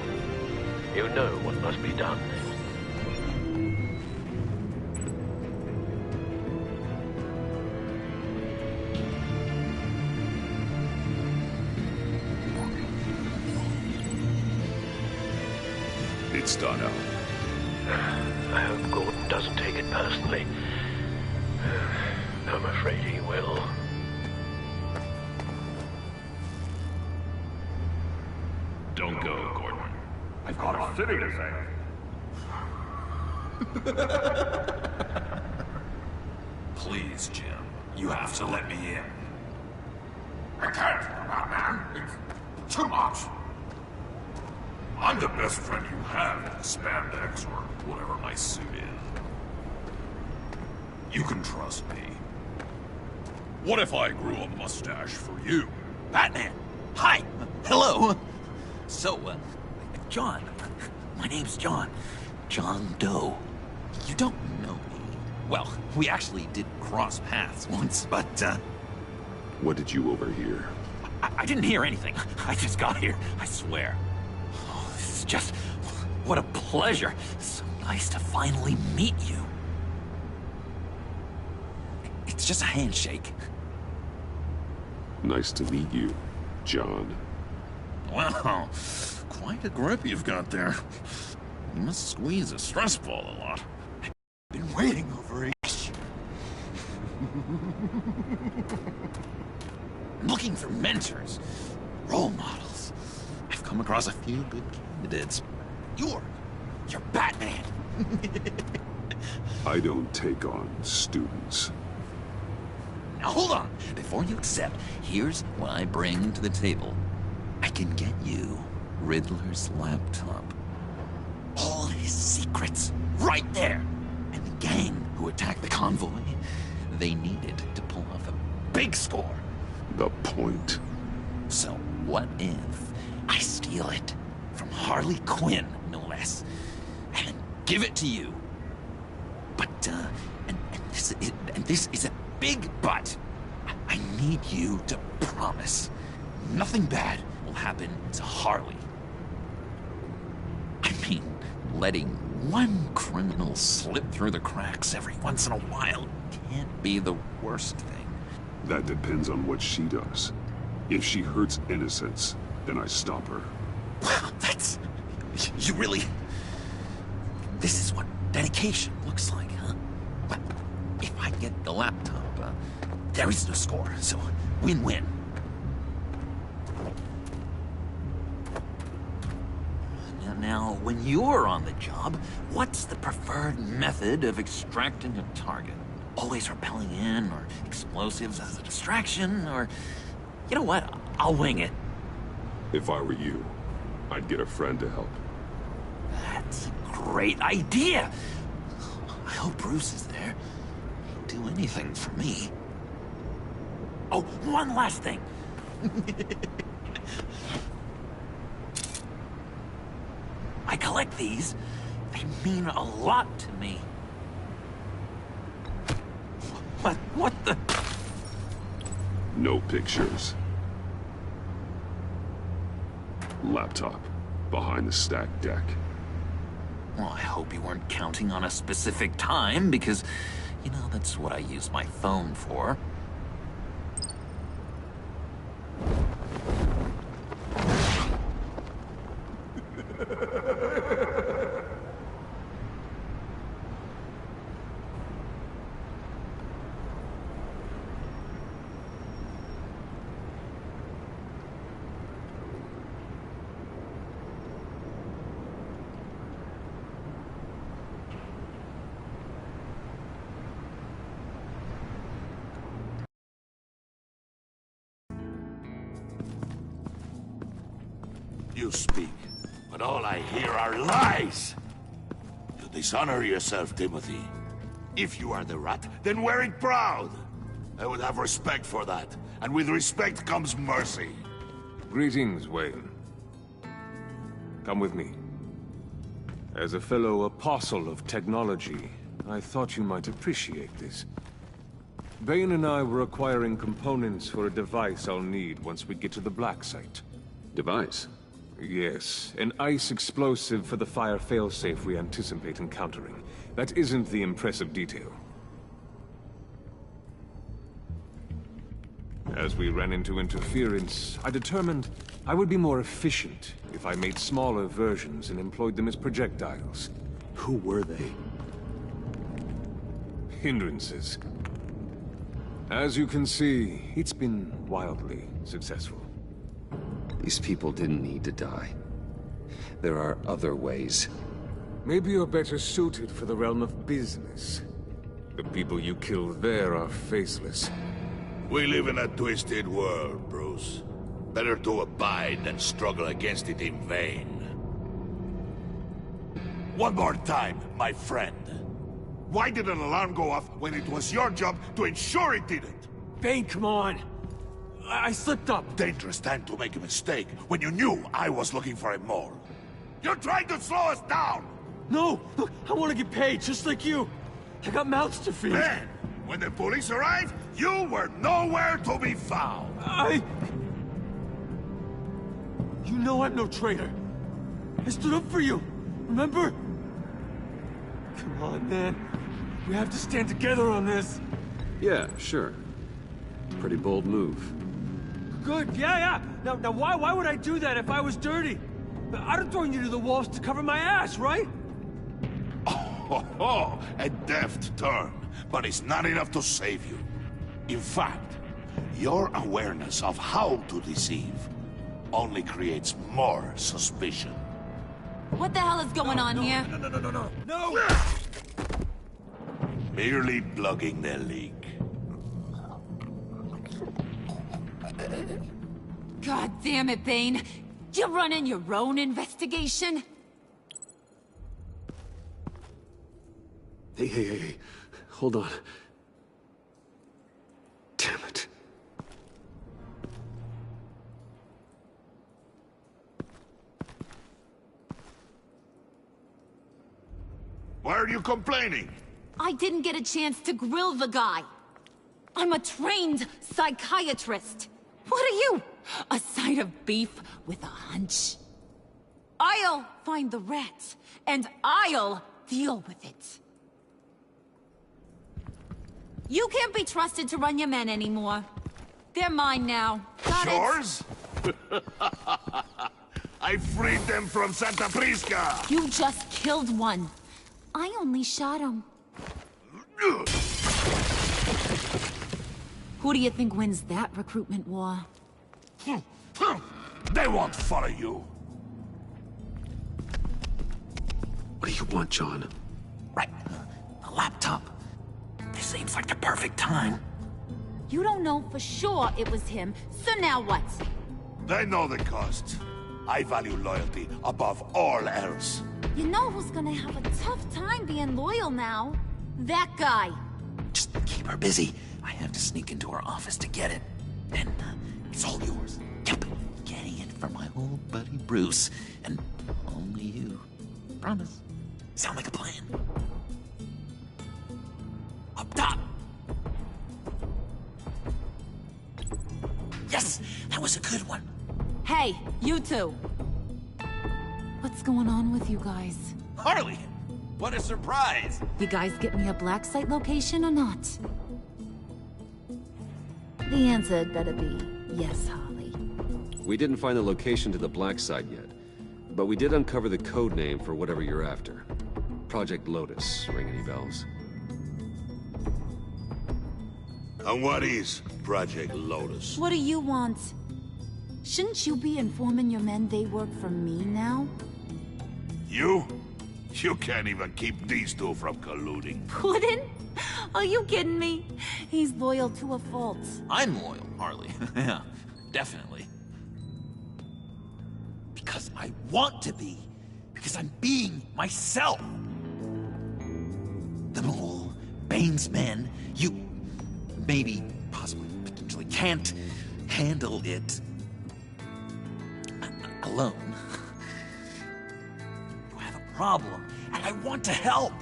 You know what must be done. It's done, Al. I hope Gordon doesn't take it personally. I'm afraid he will. Don't go, Gordon. I've got a city to save. Please, Jim. You have to let me in. I can't, Batman. It's too much. I'm the best friend you have in spandex or whatever my suit is. You can trust me. What if I grew a mustache for you? Batman! Hi! Hello! So, John. My name's John. John Doe. You don't know me. Well, we actually did cross paths once, but, What did you overhear? I didn't hear anything. I just got here, I swear. Oh, this is just... what a pleasure. So nice to finally meet you. It's just a handshake. Nice to meet you, John. Wow, quite a grip you've got there. You must squeeze a stress ball a lot. I've been waiting over a... looking for mentors, role models. I've come across a few good candidates. You're Batman. I don't take on students. Now hold on. Before you accept, here's what I bring to the table. I can get you Riddler's laptop. All his secrets, right there. And the gang who attacked the convoy, they needed to pull off a big score. The point. So what if I steal it from Harley Quinn, no less? give it to you. But, and this is a big but. I need you to promise nothing bad will happen to Harley. I mean, letting one criminal slip through the cracks every once in a while can't be the worst thing. That depends on what she does. If she hurts innocents, then I stop her. Wow, that's... You really... This is what dedication looks like, huh? But if I get the laptop, there is no score, so win-win. Now, when you're on the job, what's the preferred method of extracting a target? Always rappelling in, or explosives as a distraction, or... You know what? I'll wing it. If I were you, I'd get a friend to help. That's a great idea! I hope Bruce is there. He'll do anything for me. Oh, one last thing. I collect these. They mean a lot to me. What the... No pictures. Laptop. Behind the stacked deck. Well, I hope you weren't counting on a specific time, because, you know, that's what I use my phone for. You speak, but all I hear are lies! You dishonor yourself, Timothy. If you are the rat, then wear it proud! I would have respect for that, and with respect comes mercy. Greetings, Wayne. Come with me. As a fellow apostle of technology, I thought you might appreciate this. Bane and I were acquiring components for a device I'll need once we get to the Black Site. Device? Yes, an ice explosive for the fire failsafe we anticipate encountering. That isn't the impressive detail. As we ran into interference, I determined I would be more efficient if I made smaller versions and employed them as projectiles. Who were they? Hindrances. As you can see, it's been wildly successful. These people didn't need to die. There are other ways. Maybe you're better suited for the realm of business. The people you killed there are faceless. We live in a twisted world, Bruce. Better to abide than struggle against it in vain. One more time, my friend. Why did an alarm go off when it was your job to ensure it didn't? Bane, come on! I slipped up! Dangerous time to make a mistake when you knew I was looking for a mole. You're trying to slow us down! No! Look, I want to get paid, just like you! I got mouths to feed! Then, when the police arrived, you were nowhere to be found! You know I'm no traitor! I stood up for you, remember? Come on, man. We have to stand together on this. Yeah, sure. Pretty bold move. Good, yeah. Now why would I do that if I was dirty? I'd have thrown you to the walls to cover my ass, right? Oh, a deft turn, but it's not enough to save you. In fact, your awareness of how to deceive only creates more suspicion. What the hell is going on here? No! Merely plugging the leak. God damn it, Bane. You're running your own investigation? Hey. Hold on. Damn it. Why are you complaining? I didn't get a chance to grill the guy. I'm a trained psychiatrist. What are you? A side of beef with a hunch? I'll find the rats, and I'll deal with it. You can't be trusted to run your men anymore. They're mine now. Got Yours? I freed them from Santa Prisca! You just killed one. I only shot him. Who do you think wins that recruitment war? They won't follow you. What do you want, John? Right. A laptop. This seems like the perfect time. You don't know for sure it was him, so now what? They know the cost. I value loyalty above all else. You know who's gonna have a tough time being loyal now? That guy. Just keep her busy. I have to sneak into her office to get it. Then it's all yours. Yep. Getting it from my old buddy Bruce. And only you. Promise. Sound like a plan? Up top! Yes! That was a good one. Hey, you two. What's going on with you guys? Harley! What a surprise! You guys get me a black site location or not? The answer had better be yes, Harley. We didn't find the location to the black site yet, but we did uncover the code name for whatever you're after. Project Lotus. Ring any bells? And what is Project Lotus? What do you want? Shouldn't you be informing your men they work for me now? You? You can't even keep these two from colluding. Puddin'? Are you kidding me? He's loyal to a fault. I'm loyal, Harley. Yeah, definitely. Because I want to be. Because I'm being myself. The Mole, Bane's men, you maybe, possibly, potentially can't handle it alone. You have a problem, and I want to help.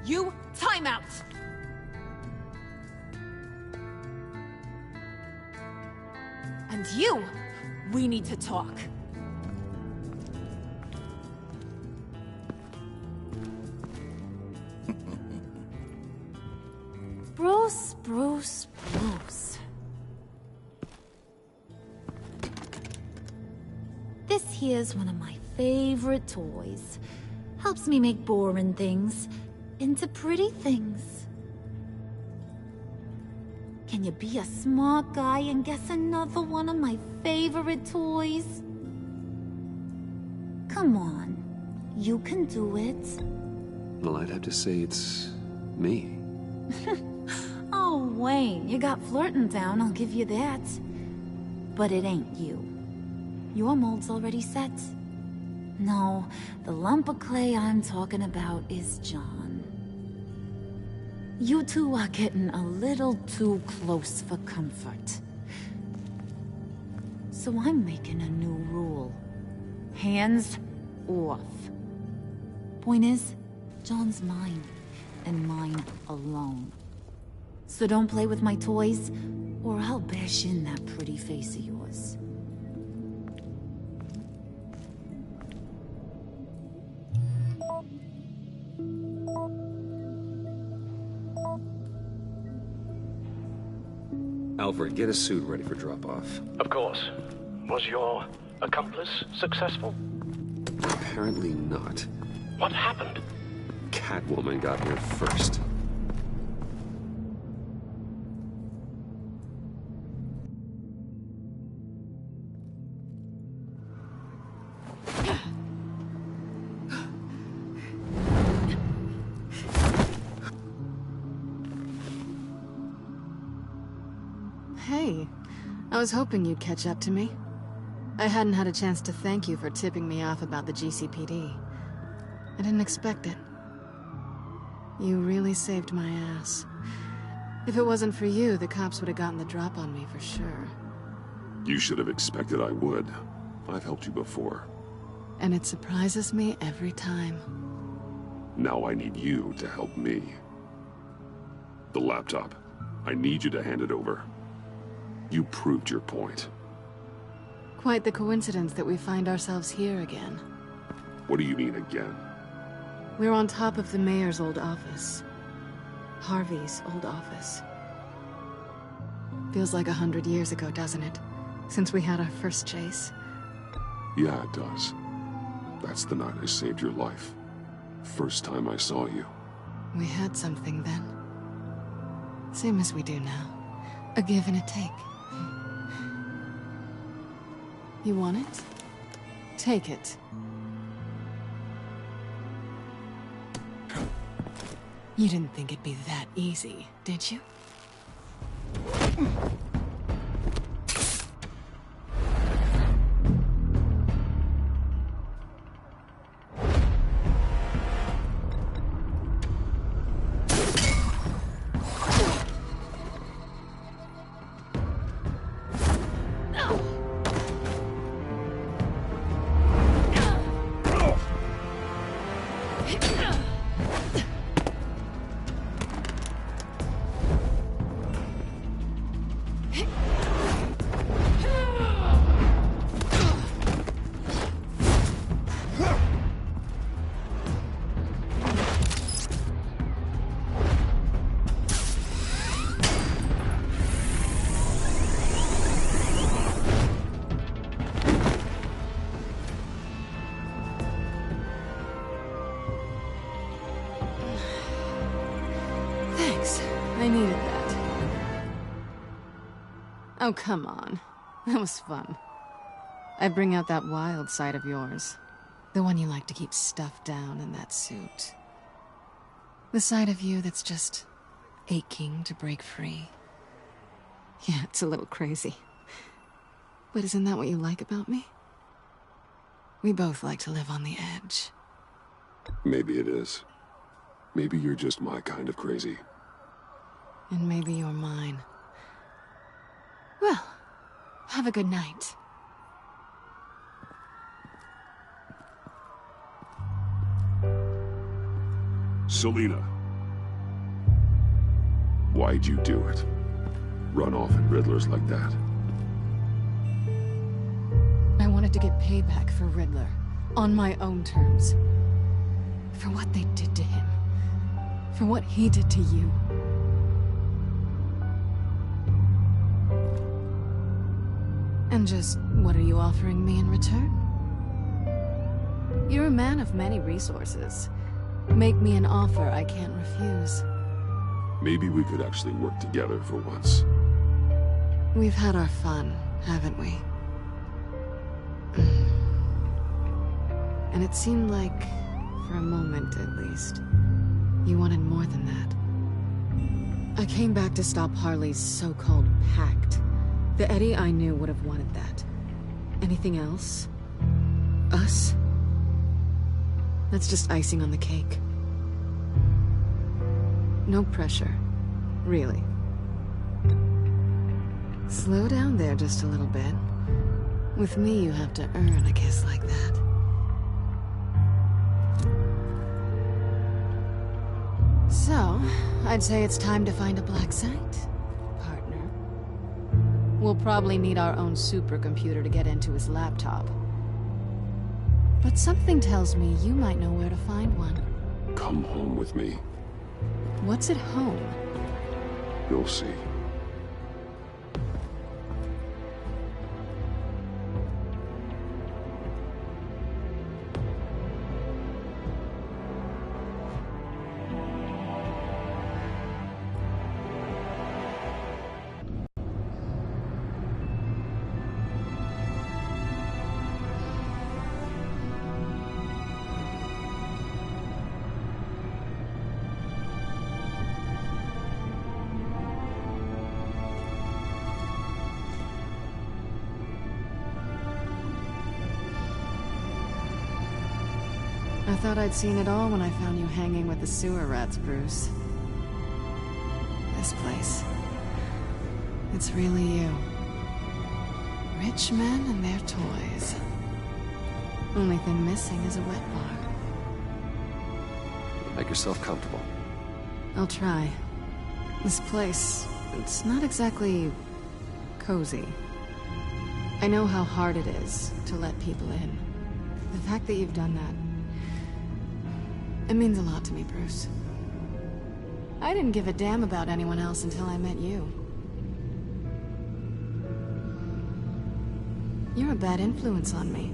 You, time out! And you, we need to talk. Bruce. This here's one of my favorite toys. Helps me make boring things into pretty things. Can you be a smart guy and guess another one of my favorite toys? Come on, you can do it. Well, I'd have to say it's me. Oh, Wayne, you got flirting down, I'll give you that. But it ain't you. Your mold's already set. No, the lump of clay I'm talking about is John. You two are getting a little too close for comfort. So I'm making a new rule. Hands off. Point is, John's mine, and mine alone. So don't play with my toys, or I'll bash in that pretty face of yours. Alfred, get a suit ready for drop-off. Of course. Was your accomplice successful? Apparently not. What happened? Catwoman got here first. Hey, I was hoping you'd catch up to me. I hadn't had a chance to thank you for tipping me off about the GCPD. I didn't expect it. You really saved my ass. If it wasn't for you, the cops would have gotten the drop on me for sure. You should have expected I would. I've helped you before. And it surprises me every time. Now I need you to help me. The laptop. I need you to hand it over. You proved your point. Quite the coincidence that we find ourselves here again. What do you mean again? We're on top of the mayor's old office. Harvey's old office. Feels like 100 years ago, doesn't it? Since we had our first chase. Yeah, it does. That's the night I saved your life. First time I saw you. We had something then. Same as we do now. A give and a take. You want it? Take it. You didn't think it'd be that easy, did you? I needed that. Oh, come on. That was fun. I bring out that wild side of yours. The one you like to keep stuffed down in that suit. The side of you that's just aching to break free. Yeah, it's a little crazy. But isn't that what you like about me? We both like to live on the edge. Maybe it is. Maybe you're just my kind of crazy. And maybe you're mine. Well, have a good night. Selina. Why'd you do it? Run off at Riddlers like that? I wanted to get payback for Riddler. On my own terms. For what they did to him. For what he did to you. And just, what are you offering me in return? You're a man of many resources. Make me an offer I can't refuse. Maybe we could actually work together for once. We've had our fun, haven't we? And it seemed like, for a moment at least, you wanted more than that. I came back to stop Harley's so-called pact. The Eddie I knew would have wanted that. Anything else? Us? That's just icing on the cake. No pressure. Really. Slow down there just a little bit. With me, you have to earn a kiss like that. So, I'd say it's time to find a black site, partner. We'll probably need our own supercomputer to get into his laptop. But something tells me you might know where to find one. Come home with me. What's at home? You'll see. I thought I'd seen it all when I found you hanging with the sewer rats, Bruce. This place. It's really you. Rich men and their toys. Only thing missing is a wet bar. Make yourself comfortable. I'll try. This place, it's not exactly cozy. I know how hard it is to let people in. The fact that you've done that, it means a lot to me, Bruce. I didn't give a damn about anyone else until I met you. You're a bad influence on me.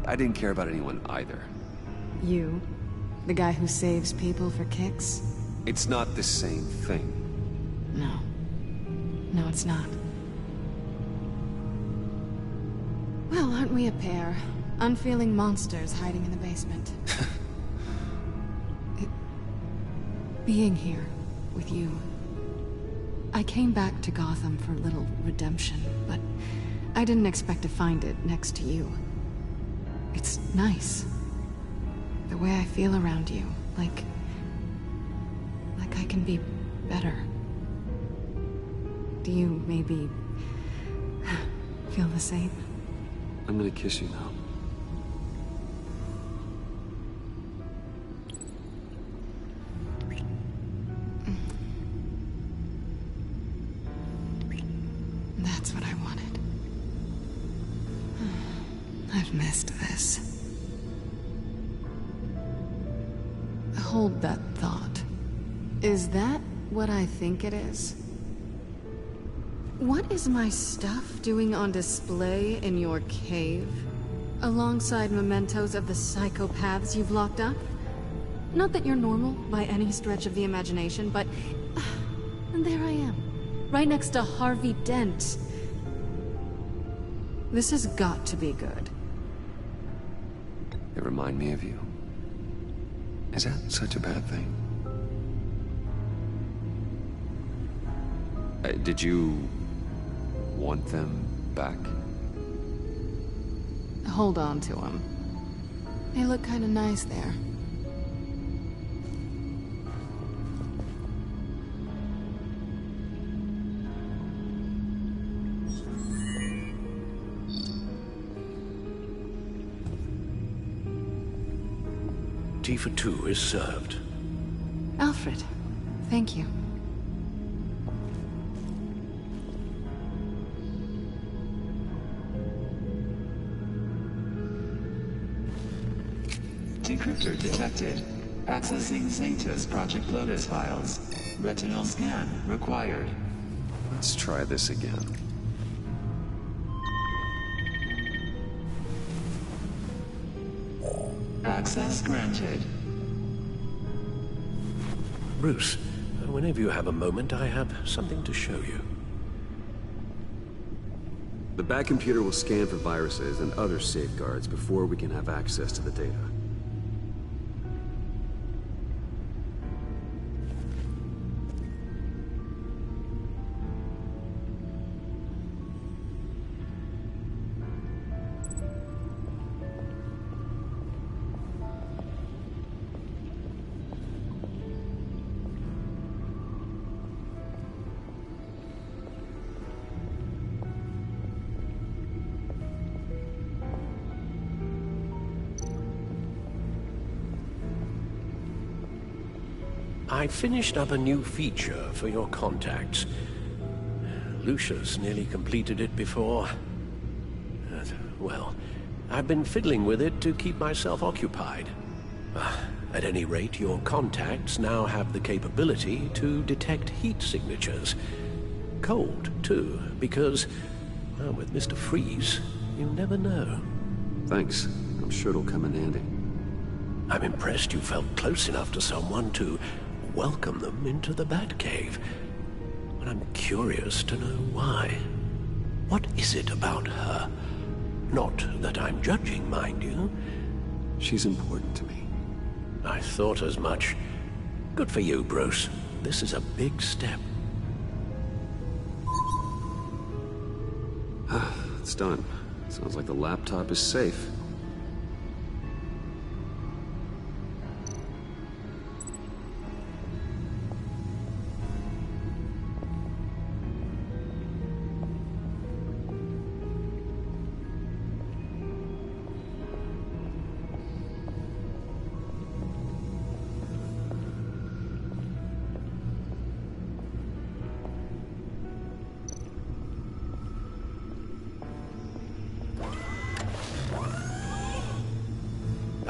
I didn't care about anyone either. You? The guy who saves people for kicks? It's not the same thing. No. No, it's not. Well, aren't we a pair? Unfeeling monsters hiding in the basement. Being here with you. I came back to Gotham for a little redemption, but I didn't expect to find it next to you. It's nice. The way I feel around you, like I can be better. Do you maybe feel the same? I'm gonna kiss you now. That's what I wanted. I've missed this. Hold that thought. Is that what I think it is? What is my stuff doing on display in your cave? Alongside mementos of the psychopaths you've locked up? Not that you're normal by any stretch of the imagination, but... and there I am. Right next to Harvey Dent. This has got to be good. They remind me of you. Is that such a bad thing? Did you want them back? Hold on to them. They look kind of nice there. Tea for two is served. Alfred, thank you. Decryptor detected. Accessing Zeta's Project Lotus files. Retinal scan required. Let's try this again. Access granted. Bruce, whenever you have a moment, I have something to show you. The back computer will scan for viruses and other safeguards before we can have access to the data. I finished up a new feature for your contacts. Lucia's nearly completed it before. Well, I've been fiddling with it to keep myself occupied. At any rate, your contacts now have the capability to detect heat signatures. Cold, too, because, well, with Mr. Freeze, you never know. Thanks. I'm sure it'll come in handy. I'm impressed you felt close enough to someone to welcome them into the Batcave. But I'm curious to know why. What is it about her? Not that I'm judging, mind you. She's important to me. I thought as much. Good for you, Bruce. This is a big step. It's done. Sounds like the laptop is safe.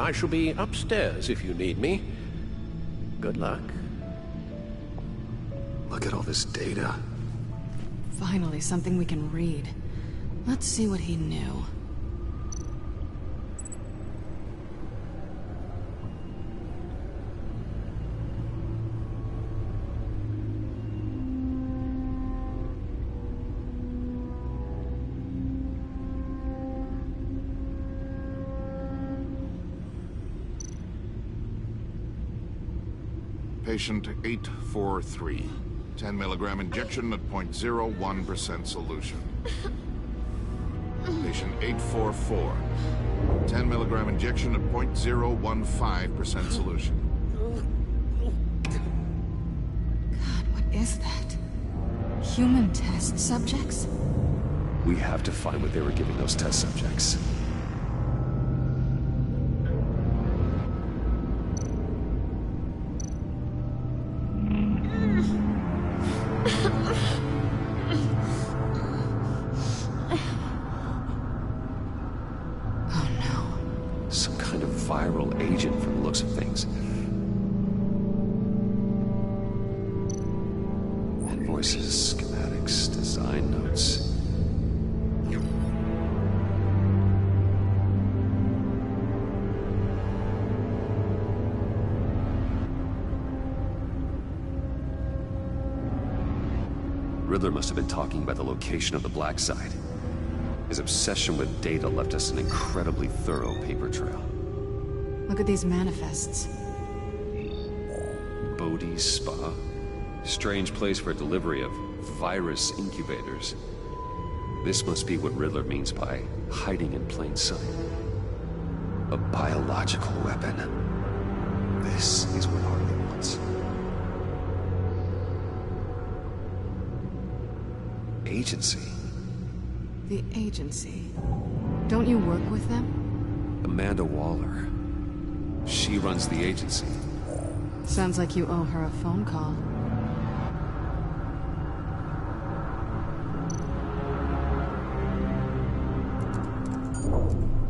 I shall be upstairs if you need me. Good luck. Look at all this data. Finally, something we can read. Let's see what he knew. Patient 843. 10 milligram injection at 0.01% solution. Patient 844. 10 milligram injection at 0.015% solution. God, what is that? Human test subjects? We have to find what they were giving those test subjects. Viral agent from the looks of things. Invoices, schematics, design notes. Riddler must have been talking about the location of the Black Site. His obsession with data left us an incredibly thorough paper trail. Look at these manifests. Bodhi's Spa? Strange place for delivery of virus incubators. This must be what Riddler means by hiding in plain sight. A biological weapon. This is what Harley wants. Agency. The agency. Don't you work with them? Amanda Waller. She runs the agency. Sounds like you owe her a phone call.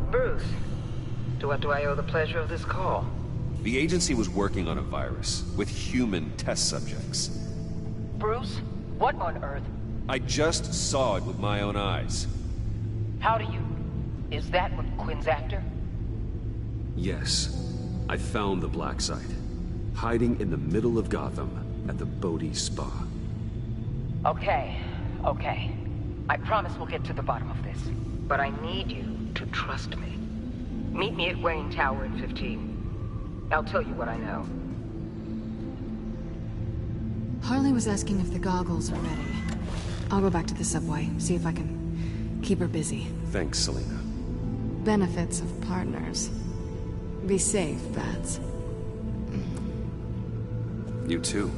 Bruce, to what do I owe the pleasure of this call? The agency was working on a virus with human test subjects. Bruce, what on earth? I just saw it with my own eyes. How do you? Is that what Quinn's after? Yes. I found the Black Site, hiding in the middle of Gotham at the Bodhi Spa. Okay. I promise we'll get to the bottom of this. But I need you to trust me. Meet me at Wayne Tower in 15. I'll tell you what I know. Harley was asking if the goggles are ready. I'll go back to the subway, see if I can keep her busy. Thanks, Selena. Benefits of partners. Be safe, Bats. You too.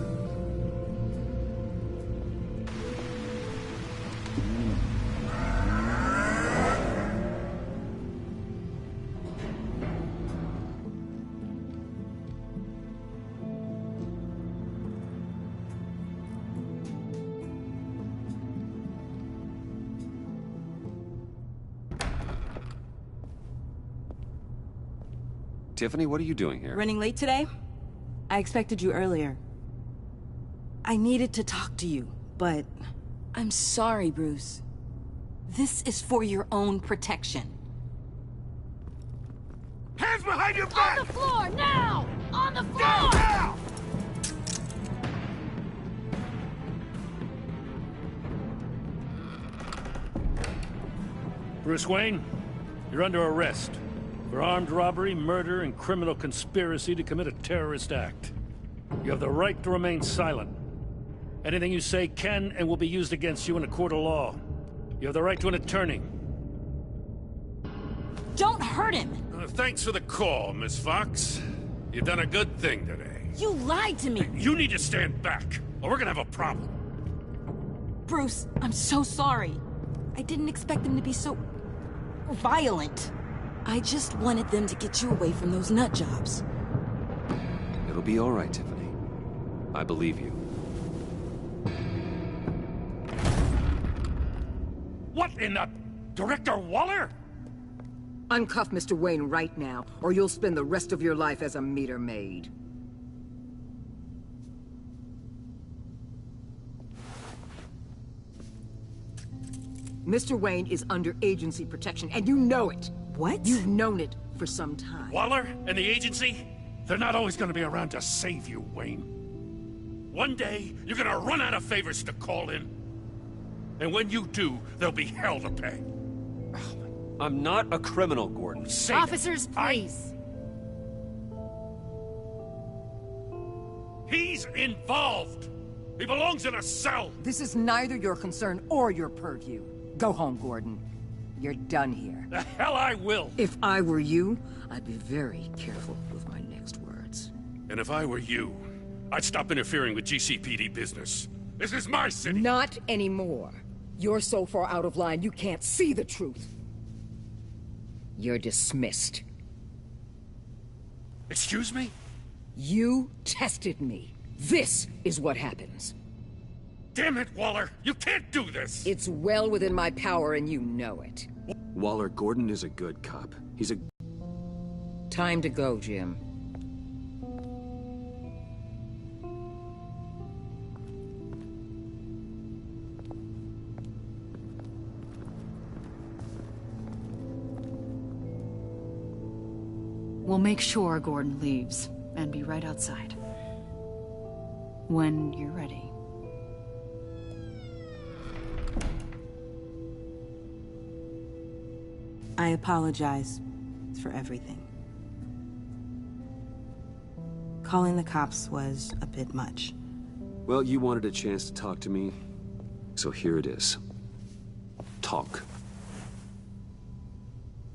Tiffany, what are you doing here? Running late today? I expected you earlier. I needed to talk to you, but I'm sorry, Bruce. This is for your own protection. Hands behind your back! On the floor, now! On the floor! Down, now! Bruce Wayne, you're under arrest for armed robbery, murder, and criminal conspiracy to commit a terrorist act. You have the right to remain silent. Anything you say can and will be used against you in a court of law. You have the right to an attorney. Don't hurt him! Thanks for the call, Miss Fox. You've done a good thing today. You lied to me! You need to stand back, or we're gonna have a problem. Bruce, I'm so sorry. I didn't expect them to be so violent. I just wanted them to get you away from those nut jobs. It'll be all right, Tiffany. I believe you. What in the... Director Waller? Uncuff Mr. Wayne right now, or you'll spend the rest of your life as a meter maid. Mr. Wayne is under agency protection, and you know it. What? You've known it for some time. Waller and the agency? They're not always gonna be around to save you, Wayne. One day, you're gonna run out of favors to call in. And when you do, there'll be hell to pay. I'm not a criminal, Gordon. Officers, please. He's involved! He belongs in a cell! This is neither your concern or your purview. Go home, Gordon. You're done here. The hell I will! If I were you, I'd be very careful with my next words. And if I were you, I'd stop interfering with GCPD business. This is my city! Not anymore. You're so far out of line, you can't see the truth. You're dismissed. Excuse me? You tested me. This is what happens. Damn it, Waller! You can't do this! It's well within my power and you know it. Waller, Gordon is a good cop. He's a... Time to go, Jim. We'll make sure Gordon leaves, and be right outside. When you're ready. I apologize for everything. Calling the cops was a bit much. Well, you wanted a chance to talk to me, so here it is. Talk.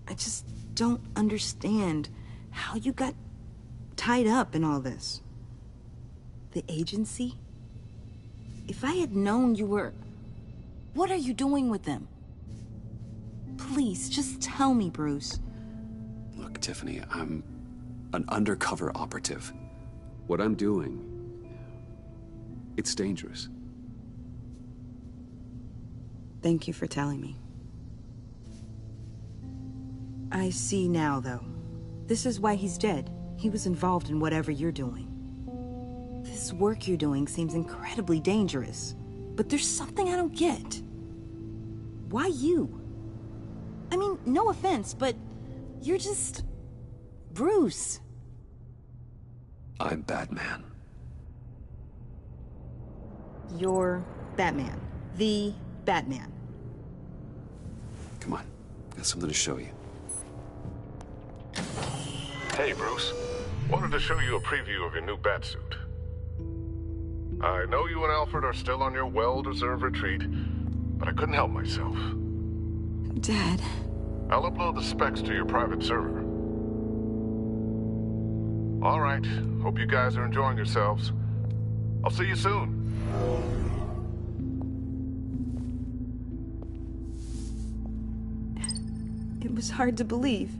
I just don't understand how you got tied up in all this. The agency? If I had known you were... What are you doing with them? Please, just tell me, Bruce. Look, Tiffany, I'm an undercover operative. What I'm doing, it's dangerous. Thank you for telling me. I see now, though. This is why he's dead. He was involved in whatever you're doing. This work you're doing seems incredibly dangerous. But there's something I don't get. Why you? I mean, no offense, but you're just... Bruce. I'm Batman. You're Batman. The Batman. Come on, got something to show you. Hey, Bruce. Wanted to show you a preview of your new Batsuit. I know you and Alfred are still on your well-deserved retreat, but I couldn't help myself. Dad. I'll upload the specs to your private server. All right. Hope you guys are enjoying yourselves. I'll see you soon. It was hard to believe.